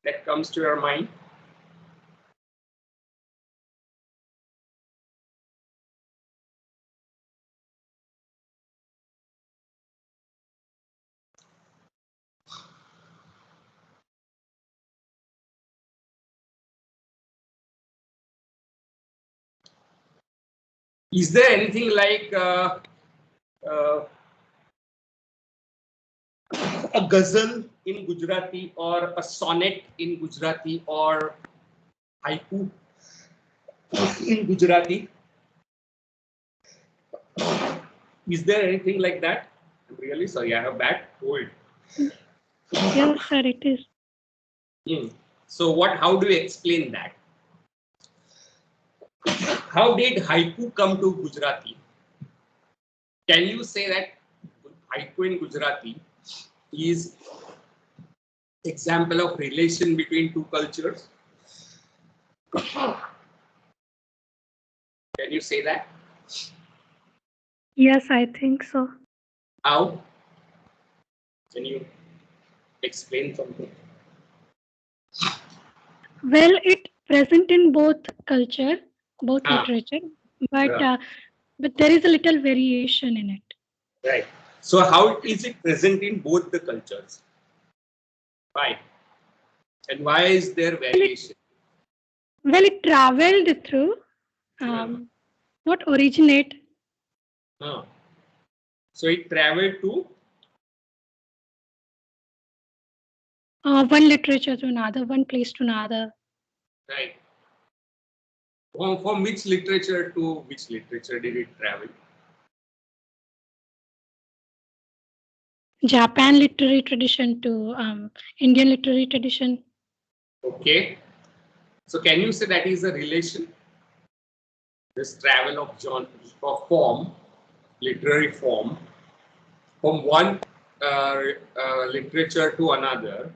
that comes to your mind? Is there anything like uh, a ghazal in Gujarati or a sonnet in Gujarati or haiku in Gujarati? Is there anything like that? I'm really sorry, I have bad cold. Yes, sir, it is. So what? How do you explain that? How did haiku come to Gujarati? Can you say that haiku in Gujarati is example of relation between two cultures? Can you say that? Yes, I think so. How? Can you explain something? Well, it present in both culture, both literature, but Yeah. but there is a little variation in it. Right. So how is it present in both the cultures? Why? And why is there variation? Well, it traveled through, not originate. Huh. So it traveled to One literature to another, one place to another. right. From which literature to which literature did it travel? Japan literary tradition to Indian literary tradition. Okay. So can you say that is a relation? This travel of form, literary form, from one literature to another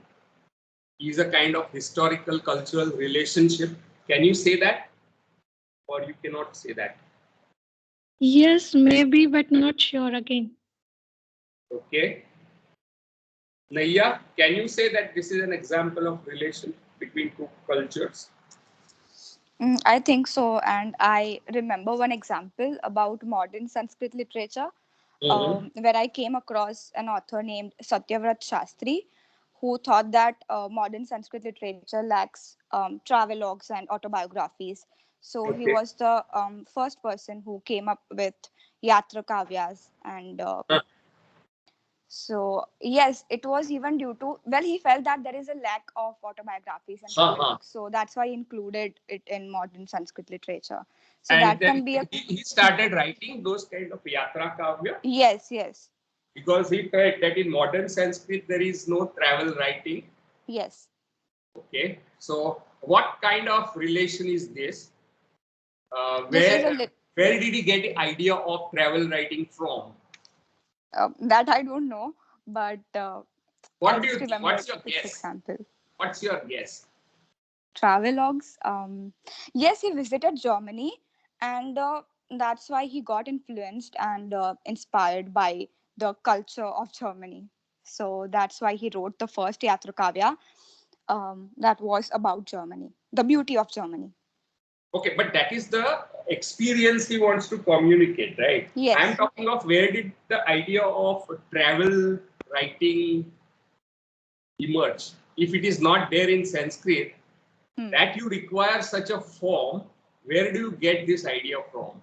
is a kind of historical cultural relationship. Can you say that? Or you cannot say that? Yes, maybe, but not sure again. Okay. Naya, can you say that this is an example of relation between two cultures? I think so, and I remember one example about modern Sanskrit literature, where I came across an author named Satyavrat Shastri, who thought that modern Sanskrit literature lacks travelogues and autobiographies. So he Okay. was the first person who came up with Yatra Kavyas, and so yes, it was even due to, well, he felt that there is a lack of autobiographies and travelogues, so that's why he included it in modern Sanskrit literature. So And that then can be a he started writing those kind of yatra kavya yes, because he felt that in modern Sanskrit there is no travel writing. yes. Okay, so what kind of relation is this? This is Where did he get the idea of travel writing from? that I don't know, but What I do you just think? What's remembered your this guess? example. What's your guess? Travelogues. Yes, he visited Germany, and that's why he got influenced and inspired by the culture of Germany. So that's why he wrote the first Yatra Kavya that was about Germany, the beauty of Germany. Okay, but that is the experience he wants to communicate, right? Yes. I'm talking of where did the idea of travel writing emerge? If it is not there in Sanskrit, that you require such a form, where do you get this idea from?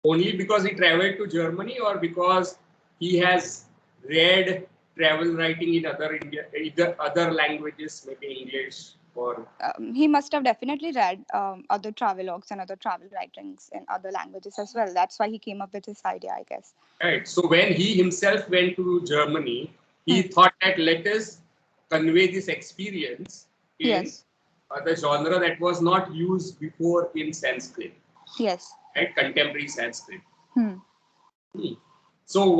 Only because he traveled to Germany or because he has read travel writing in either other languages, maybe English or He must have definitely read other travelogues and other travel writings in other languages as well. That's why he came up with this idea, I guess. right. So when he himself went to Germany, he thought that let us convey this experience in Yes. the genre that was not used before in Sanskrit, Yes. right? Contemporary Sanskrit. Hmm. So,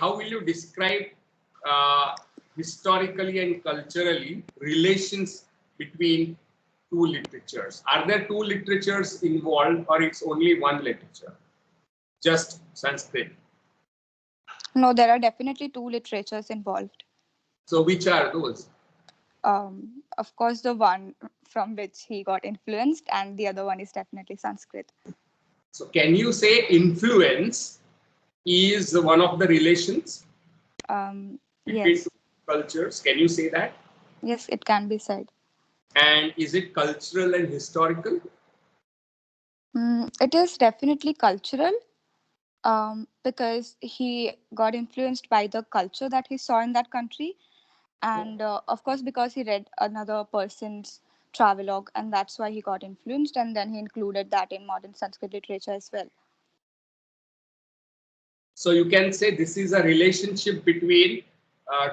how will you describe historically and culturally relations between two literatures? Are there two literatures involved or it's only one literature? Just Sanskrit. No, there are definitely two literatures involved. So, which are those? Of course, the one from which he got influenced, and the other one is definitely Sanskrit. So can you say influence is one of the relations between two Yes, cultures? Can you say that? yes, it can be said. And is it cultural and historical? It is definitely cultural, because he got influenced by the culture that he saw in that country, and of course, because he read another person's travelogue, and that's why he got influenced, and then he included that in modern Sanskrit literature as well. So you can say this is a relationship between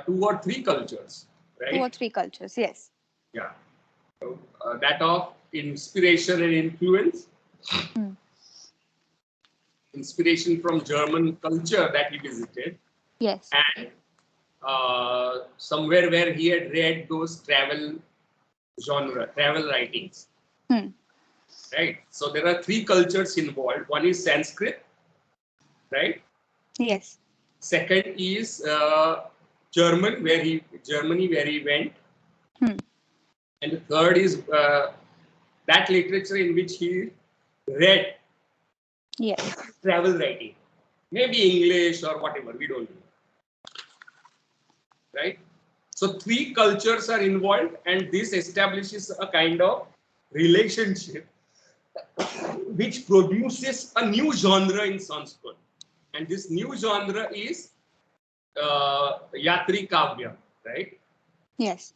two or three cultures, Two or right? three cultures, yes. Yeah. So, that of inspiration and influence. Hmm. Inspiration from German culture that he visited, Yes. and somewhere where he had read those travel writings, Hmm. right? So there are three cultures involved. One is Sanskrit, right? Yes. Second is Germany, where he went, Hmm. and the third is that literature in which he read Yes. travel writing, maybe English or whatever, we don't know, right? So three cultures are involved, and this establishes a kind of relationship which produces a new genre in Sanskrit. And this new genre is Yatri Kavya, right? Yes.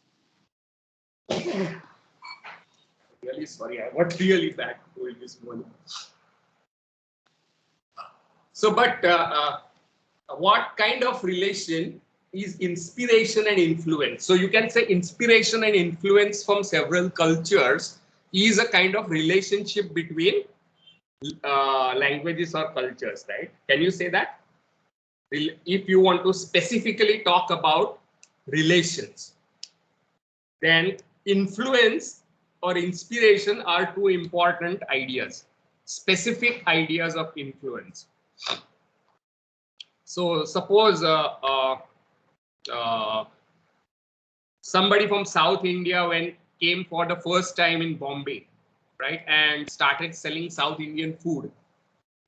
Really sorry, I got really bad cold this morning. So, but what kind of relation is inspiration and influence? So you can say inspiration and influence from several cultures is a kind of relationship between languages or cultures, right? Can you say that? If you want to specifically talk about relations, then influence or inspiration are two important ideas, specific ideas of influence. So suppose uh, somebody from South India came for the first time in Bombay, right, and started selling South Indian food,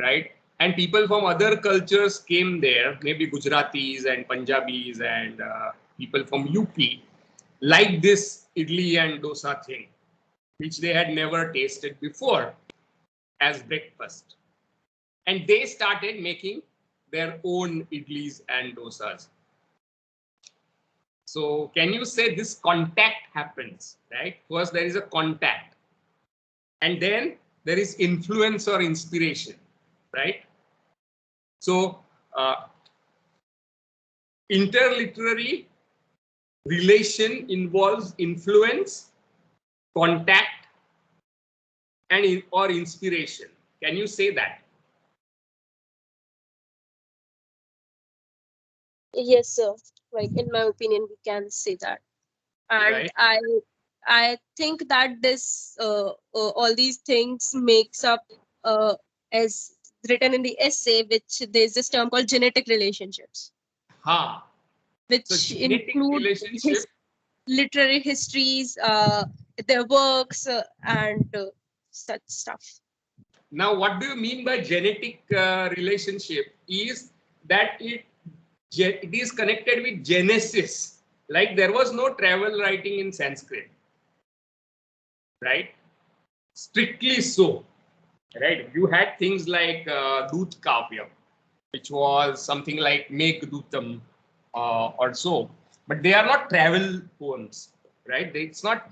right? And people from other cultures came there, maybe Gujaratis and Punjabis and people from UP, like this idli and dosa thing, which they had never tasted before as breakfast. And they started making their own idlis and dosas. So can you say this contact happens, right? First, there is a contact, and then there is influence or inspiration, right? So interliterary relation involves influence, contact, and or inspiration. Can you say that? Yes, sir. Like in my opinion, we can say that. And Right? I think that this all these things makes up as written in the essay, which there's this term called genetic relationships, Ha. So which genetic include his relationship. literary histories, their works, and such stuff. Now, what do you mean by genetic relationship? Is that it is connected with genesis. Like there was no travel writing in Sanskrit, right? Strictly so, right? You had things like Dut Kavya, which was something like Megdutam or so, but they are not travel poems, right? It's not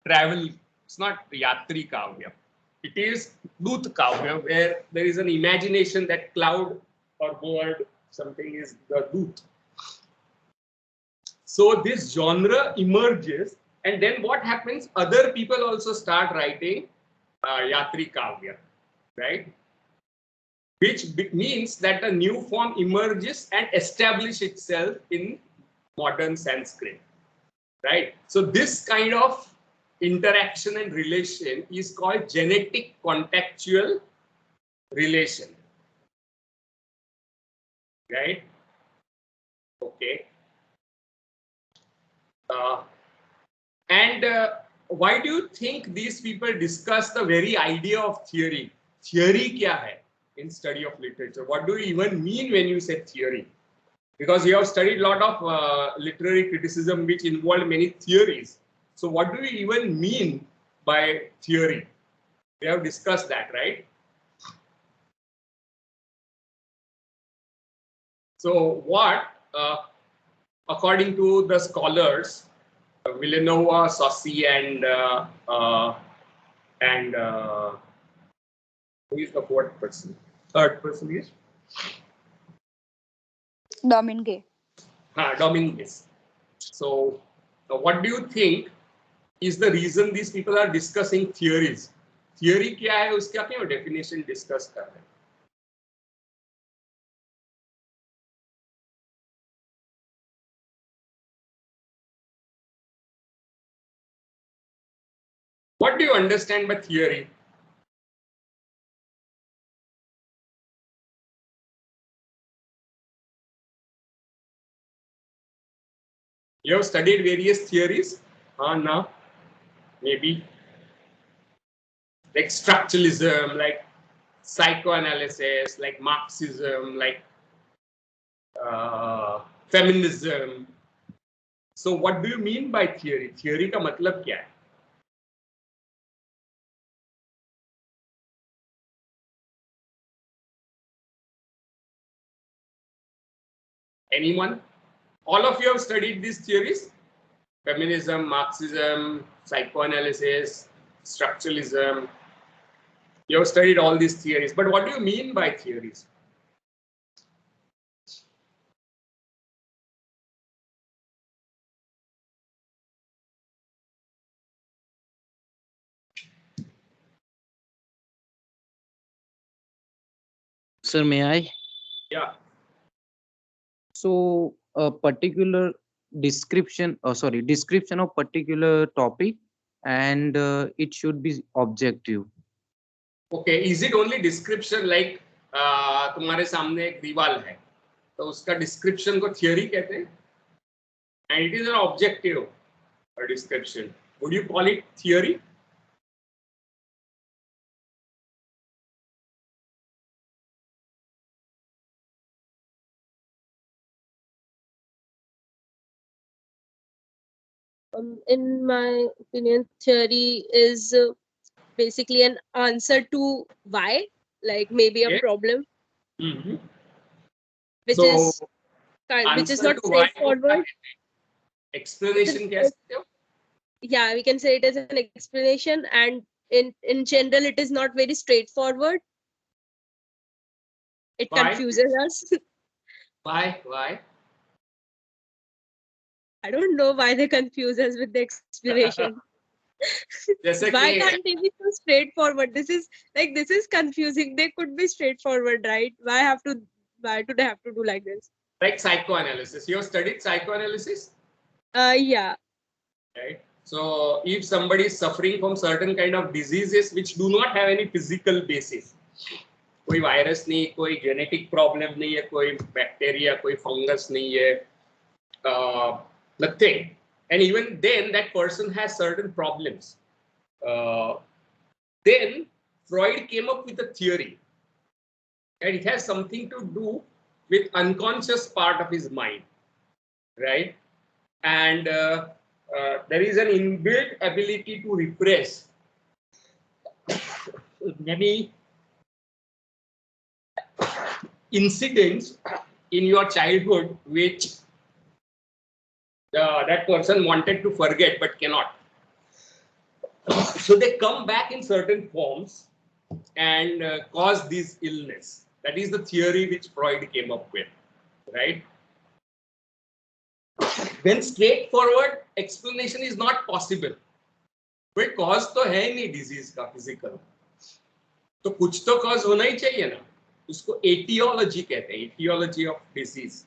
travel, it's not Yatri Kavya. It is Dut Kavya, where there is an imagination that cloud or bird, something is the Dut. So this genre emerges, and then what happens? Other people also start writing Yatri Kavya, right? Which means that a new form emerges and establish itself in modern Sanskrit, right? So this kind of interaction and relation is called genetic contextual relation, right? Okay. Uh, And why do you think these people discuss the very idea of theory? Theory kya hai in study of literature? What do you even mean when you say theory? Because you have studied a lot of literary criticism which involved many theories. So what do you even mean by theory? We have discussed that, right? So what, according to the scholars, Villanova, Saussy, and who is the fourth person? Third person is Dominguez. Dominguez. So, what do you think is the reason these people are discussing theories? Theory क्या है उसका क्या definition discuss कर रहे हैं? What do you understand by theory? You have studied various theories? No, maybe. Like structuralism, like psychoanalysis, like Marxism, like feminism. So what do you mean by theory? Theory का मतलब क्या है? Anyone? All of you have studied these theories? Feminism, Marxism, psychoanalysis, structuralism. You have studied all these theories. But what do you mean by theories? Sir, may I? Yeah. So a particular description of particular topic, and it should be objective. Okay, is it only description like तुम्हारे सामने एक दीवार है तो उसका description को theory कहते हैं and it is an objective description. Would you call it theory? In my opinion, theory is basically an answer to why, like maybe a Okay. problem, Mm-hmm. which So, is which is answer not to why straightforward. explanation कह सकते हो? Yeah, we can say it as an explanation, and in general, it is not very straightforward. It Why? confuses us. Why? I don't know why they confuse us with the explanation. जैसे Why कि can't they be so straightforward? This is confusing. They could be straightforward, right? Why do they have to do like this? like psychoanalysis. You have studied psychoanalysis, Yeah. right? So if somebody is suffering from certain kind of diseases which do not have any physical basis, कोई virus नहीं, कोई genetic problem नहीं है, कोई bacteria, कोई fungus नहीं है, nothing, and even then that person has certain problems. Then Freud came up with a theory, and it has something to do with unconscious part of his mind, right? And there is an inbuilt ability to repress many incidents in your childhood which that person wanted to forget but cannot. So they come back in certain forms and cause this illness. That is the theory which Freud came up with, right? Then straightforward explanation is not possible. कोई cause तो है नहीं disease का physical. तो कुछ तो cause होना ही चाहिए ना. उसको etiology कहते हैं, etiology of disease.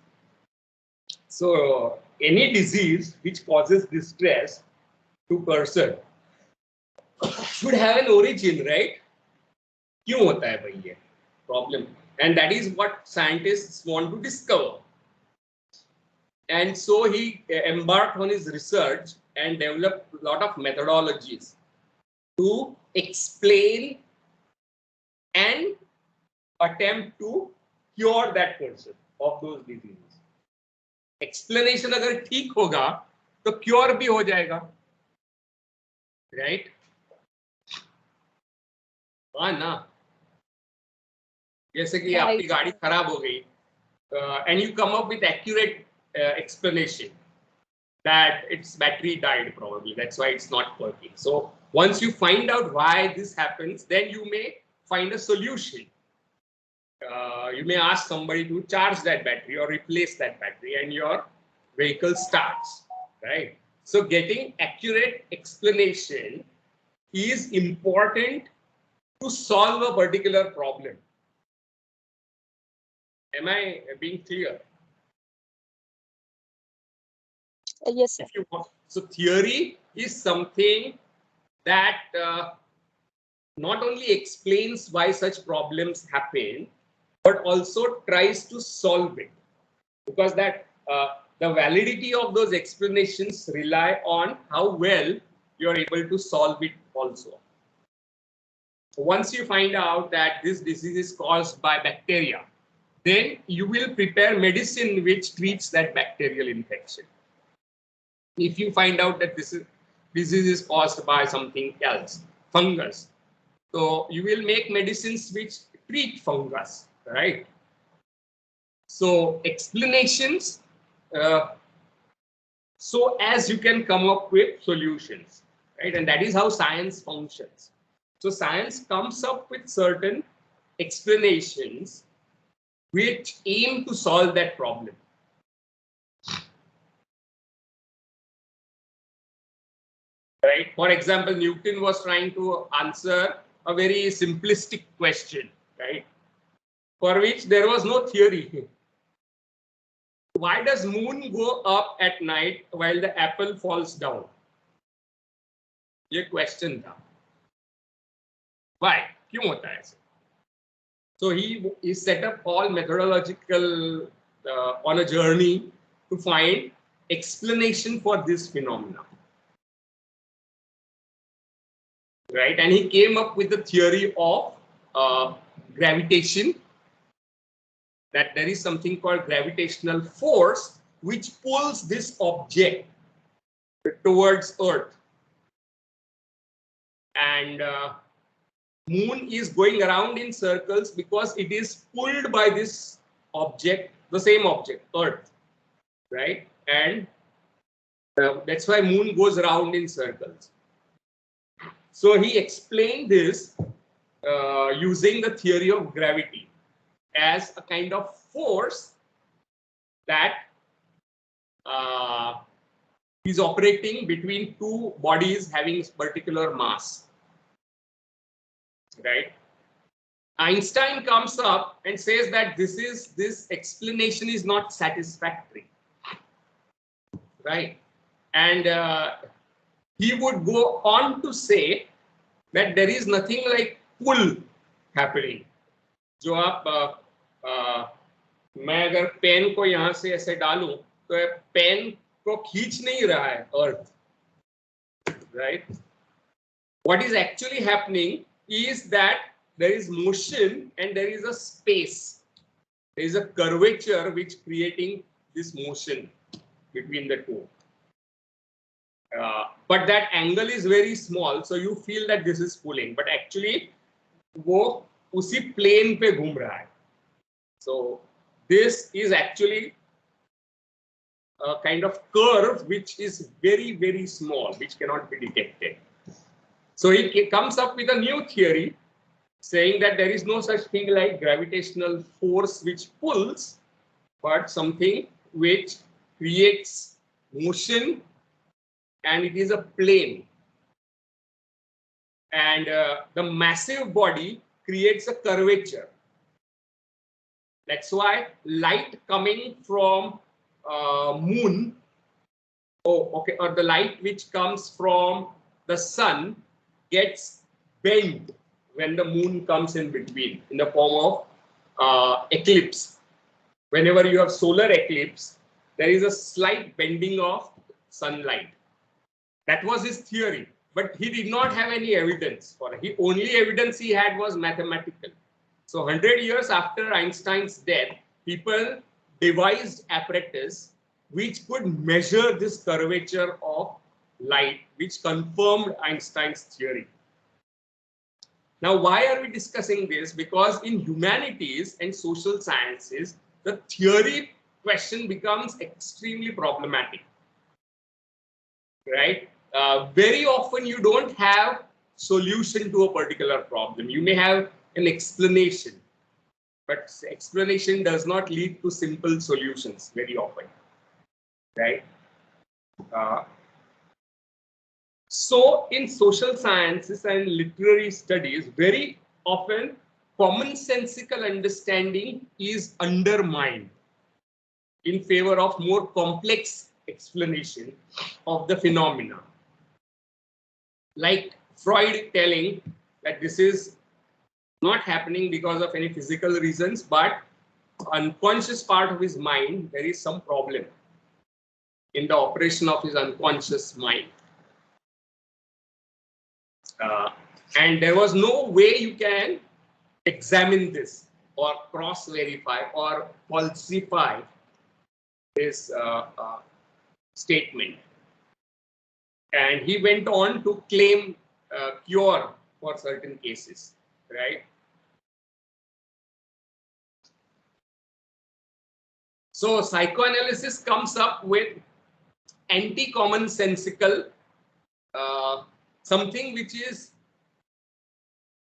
So any disease which causes distress to person should have an origin, right? क्यों होता है भाई ये problem? And that is what scientists want to discover. And so he embarked on his research and develop a lot of methodologies to explain and attempt to cure that person of those diseases. Explanation अगर ठीक होगा तो cure भी हो जाएगा, right? हाँ ना, जैसे कि आपकी गाड़ी खराब हो गई and you come up with accurate explanation that its battery died probably, that's why it's not working. So once you find out why this happens, then you may find a solution. You may ask somebody to charge that battery or replace that battery and your vehicle starts, right? So getting accurate explanation is important to solve a particular problem. Am I being clear? Yes, sir. If you want. So theory is something that not only explains why such problems happen, but also tries to solve it, because that the validity of those explanations rely on how well you're able to solve it also. Once you find out that this disease is caused by bacteria, then you will prepare medicine which treats that bacterial infection. If you find out that this disease is caused by something else, fungus, so you will make medicines which treat fungus, right? So explanations, so as you can come up with solutions, right? And that is how science functions. So science comes up with certain explanations which aim to solve that problem. Right? For example, Newton was trying to answer a very simplistic question, right? For which there was no theory. Why does moon go up at night while the apple falls down? ये question था. Why? क्यों होता है ऐसे? So he set up all methodological on a journey to find explanation for this phenomenon. Right, and he came up with the theory of gravitation, that there is something called gravitational force which pulls this object towards Earth, and moon is going around in circles because it is pulled by this object, the same object, Earth, right? And that's why moon goes around in circles. So he explained this using the theory of gravity as a kind of force that is operating between two bodies having particular mass, right? Einstein comes up and says that this explanation is not satisfactory, right? And he would go on to say that there is nothing like pull happening. जो आप मैं अगर pen को यहाँ से ऐसे डालूं तो पेन को खींच नहीं रहा है अर्थ, right? What is actually happening is that there is motion and there is a space. There is a curvature which creating this motion between the two. But that angle is very small, so you feel that this is pulling, but actually वो उसी plane पे घूम रहा है. So this is actually a kind of curve which is very, very small, which cannot be detected. So he comes up with a new theory saying that there is no such thing like gravitational force which pulls, but something which creates motion, and it is a plane. And the massive body creates a curvature. That's why light coming from moon, or the light which comes from the sun gets bent when the moon comes in between in the form of eclipse. Whenever you have solar eclipse, there is a slight bending of sunlight. That was his theory, but he did not have any evidence for it. Only evidence he had was mathematical. So 100 years after Einstein's death, people devised apparatus which could measure this curvature of light, which confirmed Einstein's theory. Now, why are we discussing this? Because in humanities and social sciences, the theory question becomes extremely problematic, right? Very often you don't have solution to a particular problem. You may have an explanation, but explanation does not lead to simple solutions very often, right? So in social sciences and literary studies, very often commonsensical understanding is undermined in favor of more complex explanation of the phenomena. Like Freud telling that this is not happening because of any physical reasons, but unconscious part of his mind, there is some problem in the operation of his unconscious mind. And there was no way you can examine this or cross-verify or falsify this statement. And he went on to claim cure for certain cases, right? So psychoanalysis comes up with anti-commonsensical something which is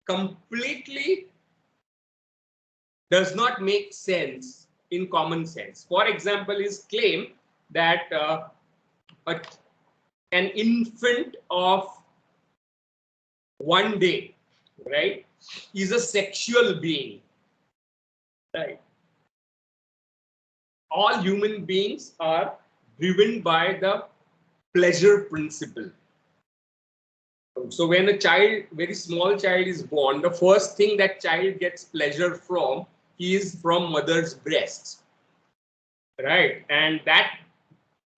completely does not make sense in common sense. For example, his claim that an infant of 1 day, right, is a sexual being, right? All human beings are driven by the pleasure principle. So when a child, very small child is born, the first thing that child gets pleasure from is from mother's breasts, right? And that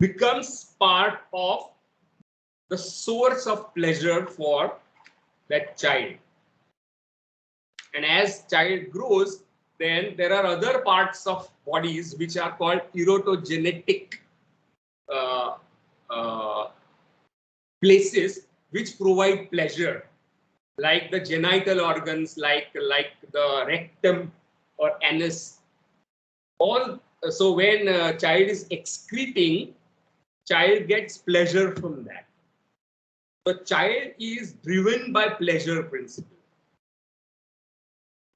becomes part of the source of pleasure for that child. And as child grows, then there are other parts of bodies which are called erotogenetic places which provide pleasure, like the genital organs, like the rectum or anus. All so when a child is excreting, child gets pleasure from that. The child is driven by pleasure principle.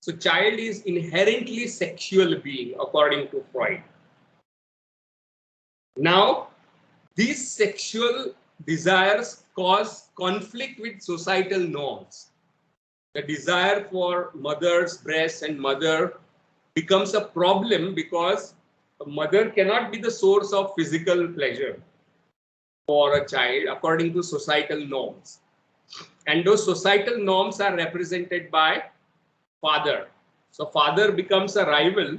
So child is inherently sexual being according to Freud. Now, these sexual desires cause conflict with societal norms. The desire for mother's breast and mother becomes a problem because a mother cannot be the source of physical pleasure for a child according to societal norms. And those societal norms are represented by father. So father becomes a rival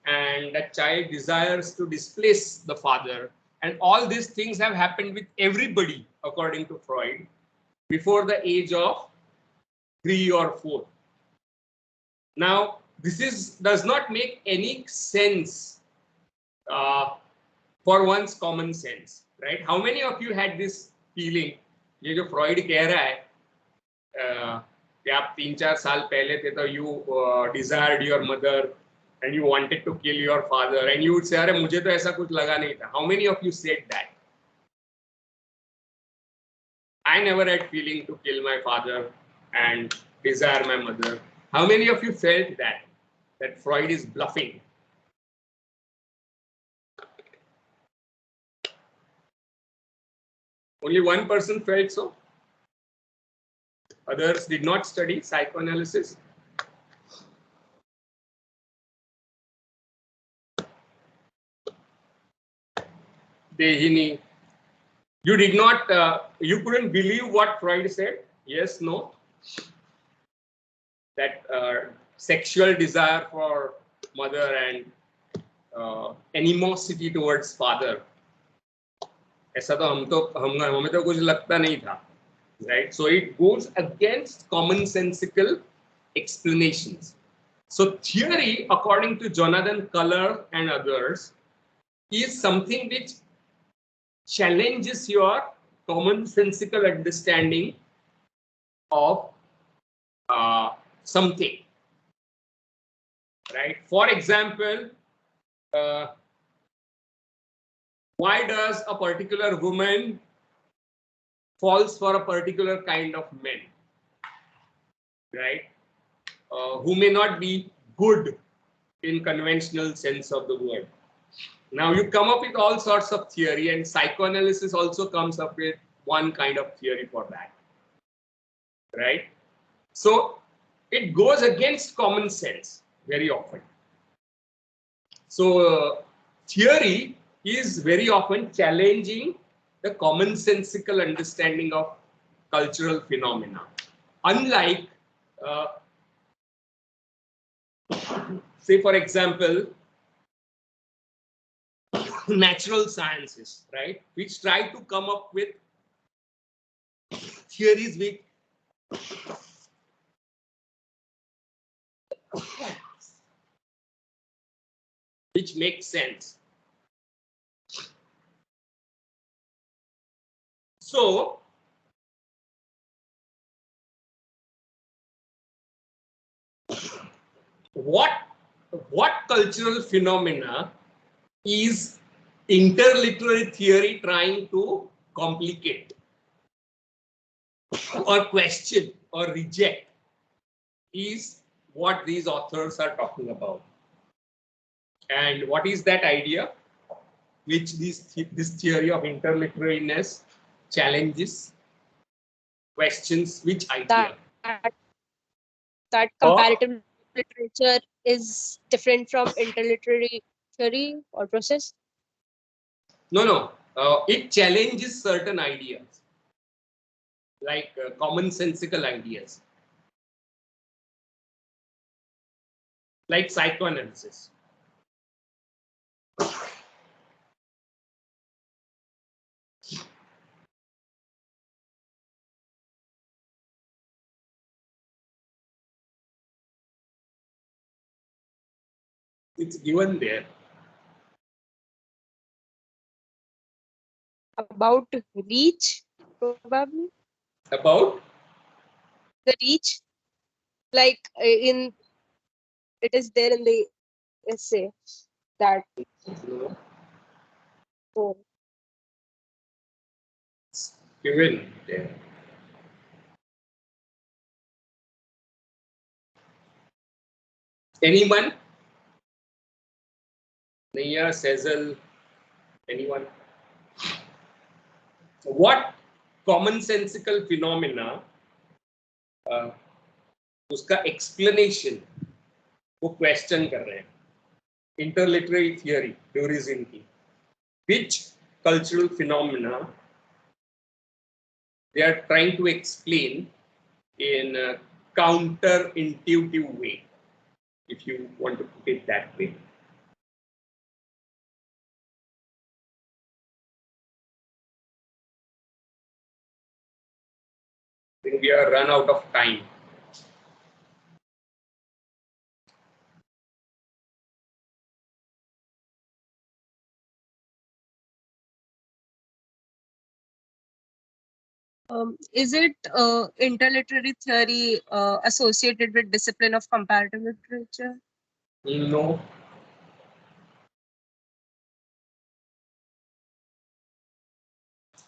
and the child desires to displace the father. And all these things have happened with everybody, according to Freud, before the age of 3 or 4. Now, this does not make any sense for one's common sense, right? How many of you had this feeling? ये जो Freud कह रहा है कि आप 3-4 साल पहले थे तो you desired your mother and you wanted to kill your father and you would say अरे मुझे तो ऐसा कुछ लगा नहीं था. How many of you said that? I never had feeling to kill my father and desire my mother. How many of you felt that Freud is bluffing? Only one person felt so. Others did not study psychoanalysis. Dehini. You did not, you couldn't believe what Freud said? Yes, no? That sexual desire for mother and animosity towards father. ऐसा तो हमें तो कुछ लगता नहीं था, right? So it goes against commonsensical explanations. So theory, according to Jonathan Culler and others, is something which challenges your commonsensical understanding of something, right? For example, why does a particular woman falls for a particular kind of men, right? Who may not be good in conventional sense of the word. Now you come up with all sorts of theory, and psychoanalysis also comes up with one kind of theory for that, right? So it goes against common sense very often. So theory is very often challenging the commonsensical understanding of cultural phenomena. Unlike, say for example, natural sciences, right, which try to come up with theories which make sense. So what cultural phenomena is interliterary theory trying to complicate or question or reject is what these authors are talking about. And what is that idea which this theory of interliterariness challenges, questions which idea? That comparative literature is different from interliterary theory or process? No. It challenges certain ideas, like commonsensical ideas, like psychoanalysis. It's given there. About reach, probably. About The reach, like in it is there in the essay that oh, given there. Anyone? Naya, Sezel, anyone? What commonsensical phenomena उसका explanation वो question कर रहे हैं. Interliterary theory, tourism की. Which cultural phenomena they are trying to explain in a counter-intuitive way, if you want to put it that way. I think we are run out of time. is it interliterary theory associated with discipline of comparative literature? No.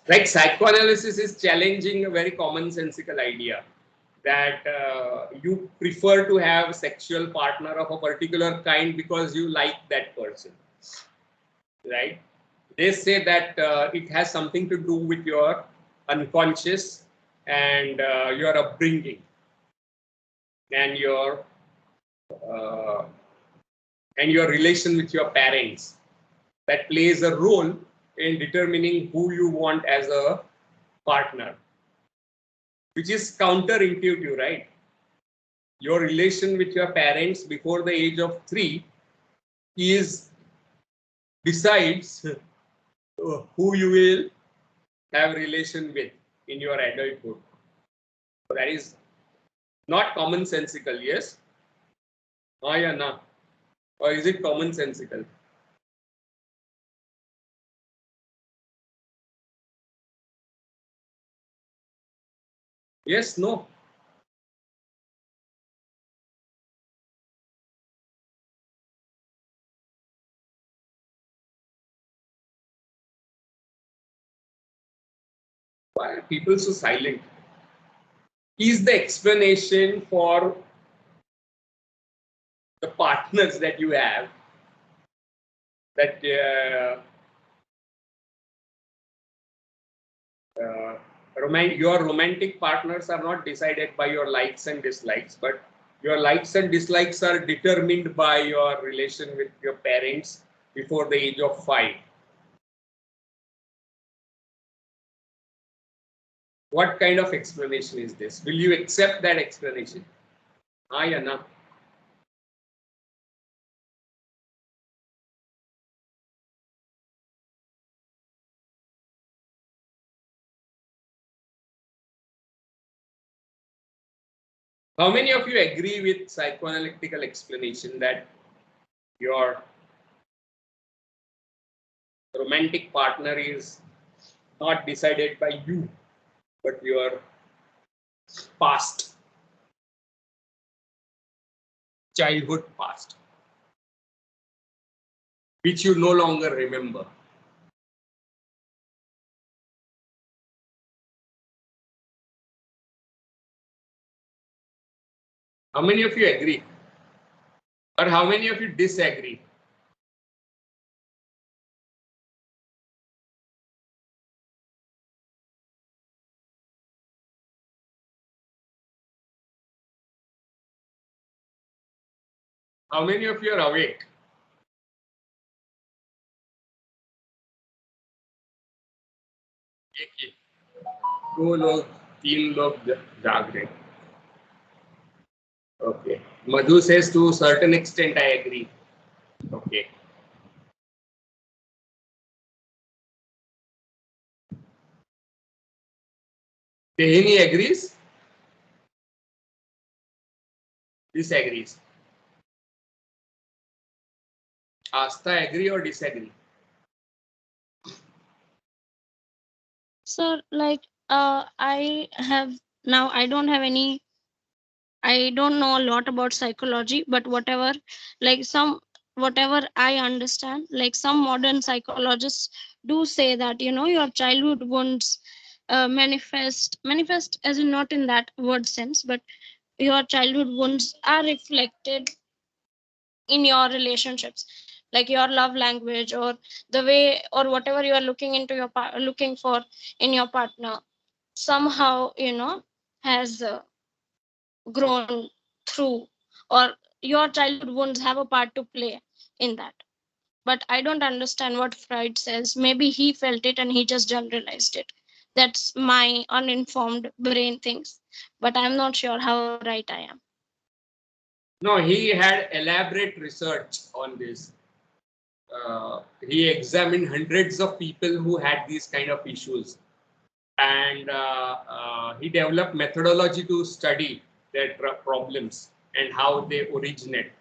Like psychoanalysis is challenging a very commonsensical idea that you prefer to have a sexual partner of a particular kind because you like that person, right? They say that it has something to do with your unconscious and your upbringing and your relation with your parents that plays a role in determining who you want as a partner, which is counterintuitive, right? Your relation with your parents before the age of 3 is decides who you will have relation with in your adulthood. So that is not commonsensical, yes? Ah, yeah, na. Or is it commonsensical? Yes, no. Why are people so silent? Is the explanation for the partners that you have that your romantic partners are not decided by your likes and dislikes, but your likes and dislikes are determined by your relation with your parents before the age of 5. What kind of explanation is this? Will you accept that explanation? Ah, yeah, na. How many of you agree with psychoanalytical explanation that your romantic partner is not decided by you, but your past, childhood past, which you no longer remember? How many of you agree? Or how many of you disagree? How many of you are awake? एक एक, दो लोग, तीन लोग जाग रहे. Okay. Madhu says to a certain extent I agree. Okay. Tehini agrees? Disagrees? Asta agree or disagree? So, like, I don't have any, I don't know a lot about psychology, but whatever I understand, like some modern psychologists do say that, your childhood wounds manifest as in not in that word sense, but your childhood wounds are reflected in your relationships, like your love language or the way or whatever you are looking for in your partner somehow has grown through, or your childhood wounds have a part to play in that. But I don't understand what Freud says. Maybe he felt it and he just generalized it. That's my uninformed brain thinks, but I'm not sure how right I am. No, he had elaborate research on this. He examined hundreds of people who had these kind of issues, and he developed methodology to study their problems and how they originate,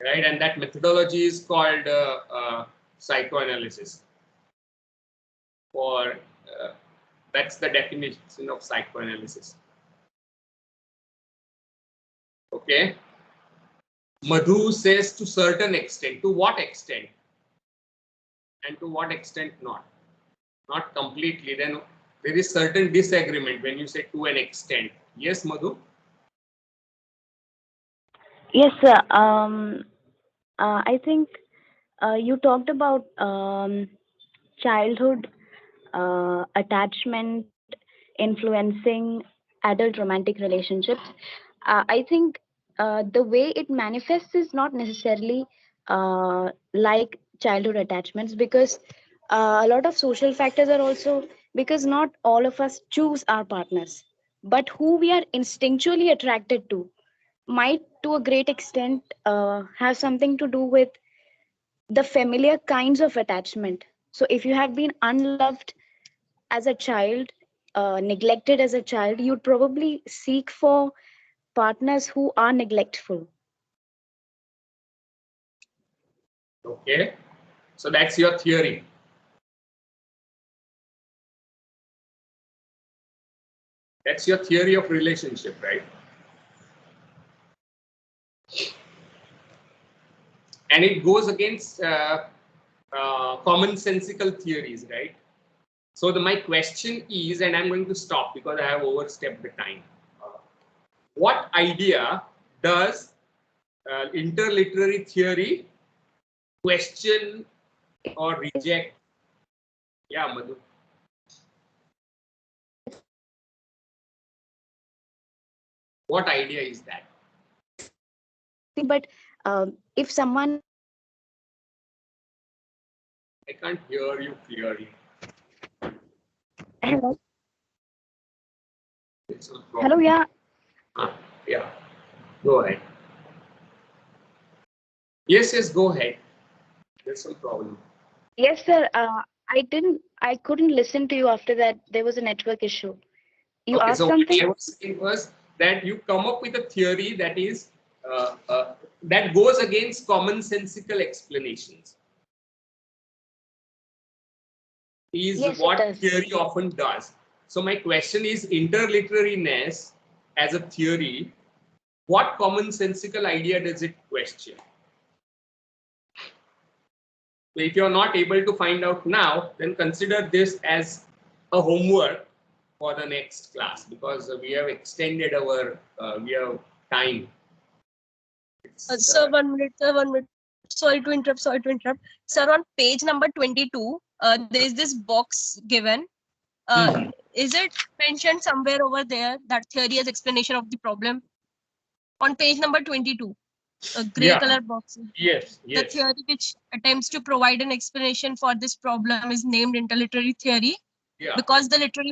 right? And that methodology is called psychoanalysis, or that's the definition of psychoanalysis. Okay. Madhu says to certain extent. To what extent? And to what extent not? Not completely. Then there is certain disagreement when you say to an extent. Yes, Madhu? Yes, sir. I think you talked about childhood attachment influencing adult romantic relationships. I think the way it manifests is not necessarily like childhood attachments, because a lot of social factors are also, because not all of us choose our partners, but who we are instinctually attracted to might to a great extent have something to do with the familiar kinds of attachment. So if you have been unloved as a child, neglected as a child, you'd probably seek for partners who are neglectful. Okay, so that's your theory. That's your theory of relationship, right? And it goes against commonsensical theories, right? So my question is, and I'm going to stop because I have overstepped the time. What idea does interliterary theory question or reject? Yeah, Madhu. What idea is that? But if someone, I can't hear you clearly. hello, It's a hello, problem. yeah, Yeah. Go ahead. Yes, go ahead. There's some problem. yes, sir. I couldn't listen to you after that. There was a network issue. You Okay, asked so what something? I was saying was that you come up with a theory that is that goes against commonsensical explanations. Is Yes, it what does. theory often does. So my question is, interliterariness as a theory, what commonsensical idea does it question? So if you're not able to find out now, then consider this as a homework for the next class, because we have extended our we have time. Sir, 1 minute, sir, 1 minute. Sorry to interrupt, sorry to interrupt. Sir, on page number 22, there is this box given. Is it mentioned somewhere over there that theory as explanation of the problem? On page number 22, a gray Yeah. color box. Yes, The yes. theory which attempts to provide an explanation for this problem is named interliterary theory Yeah. because the literary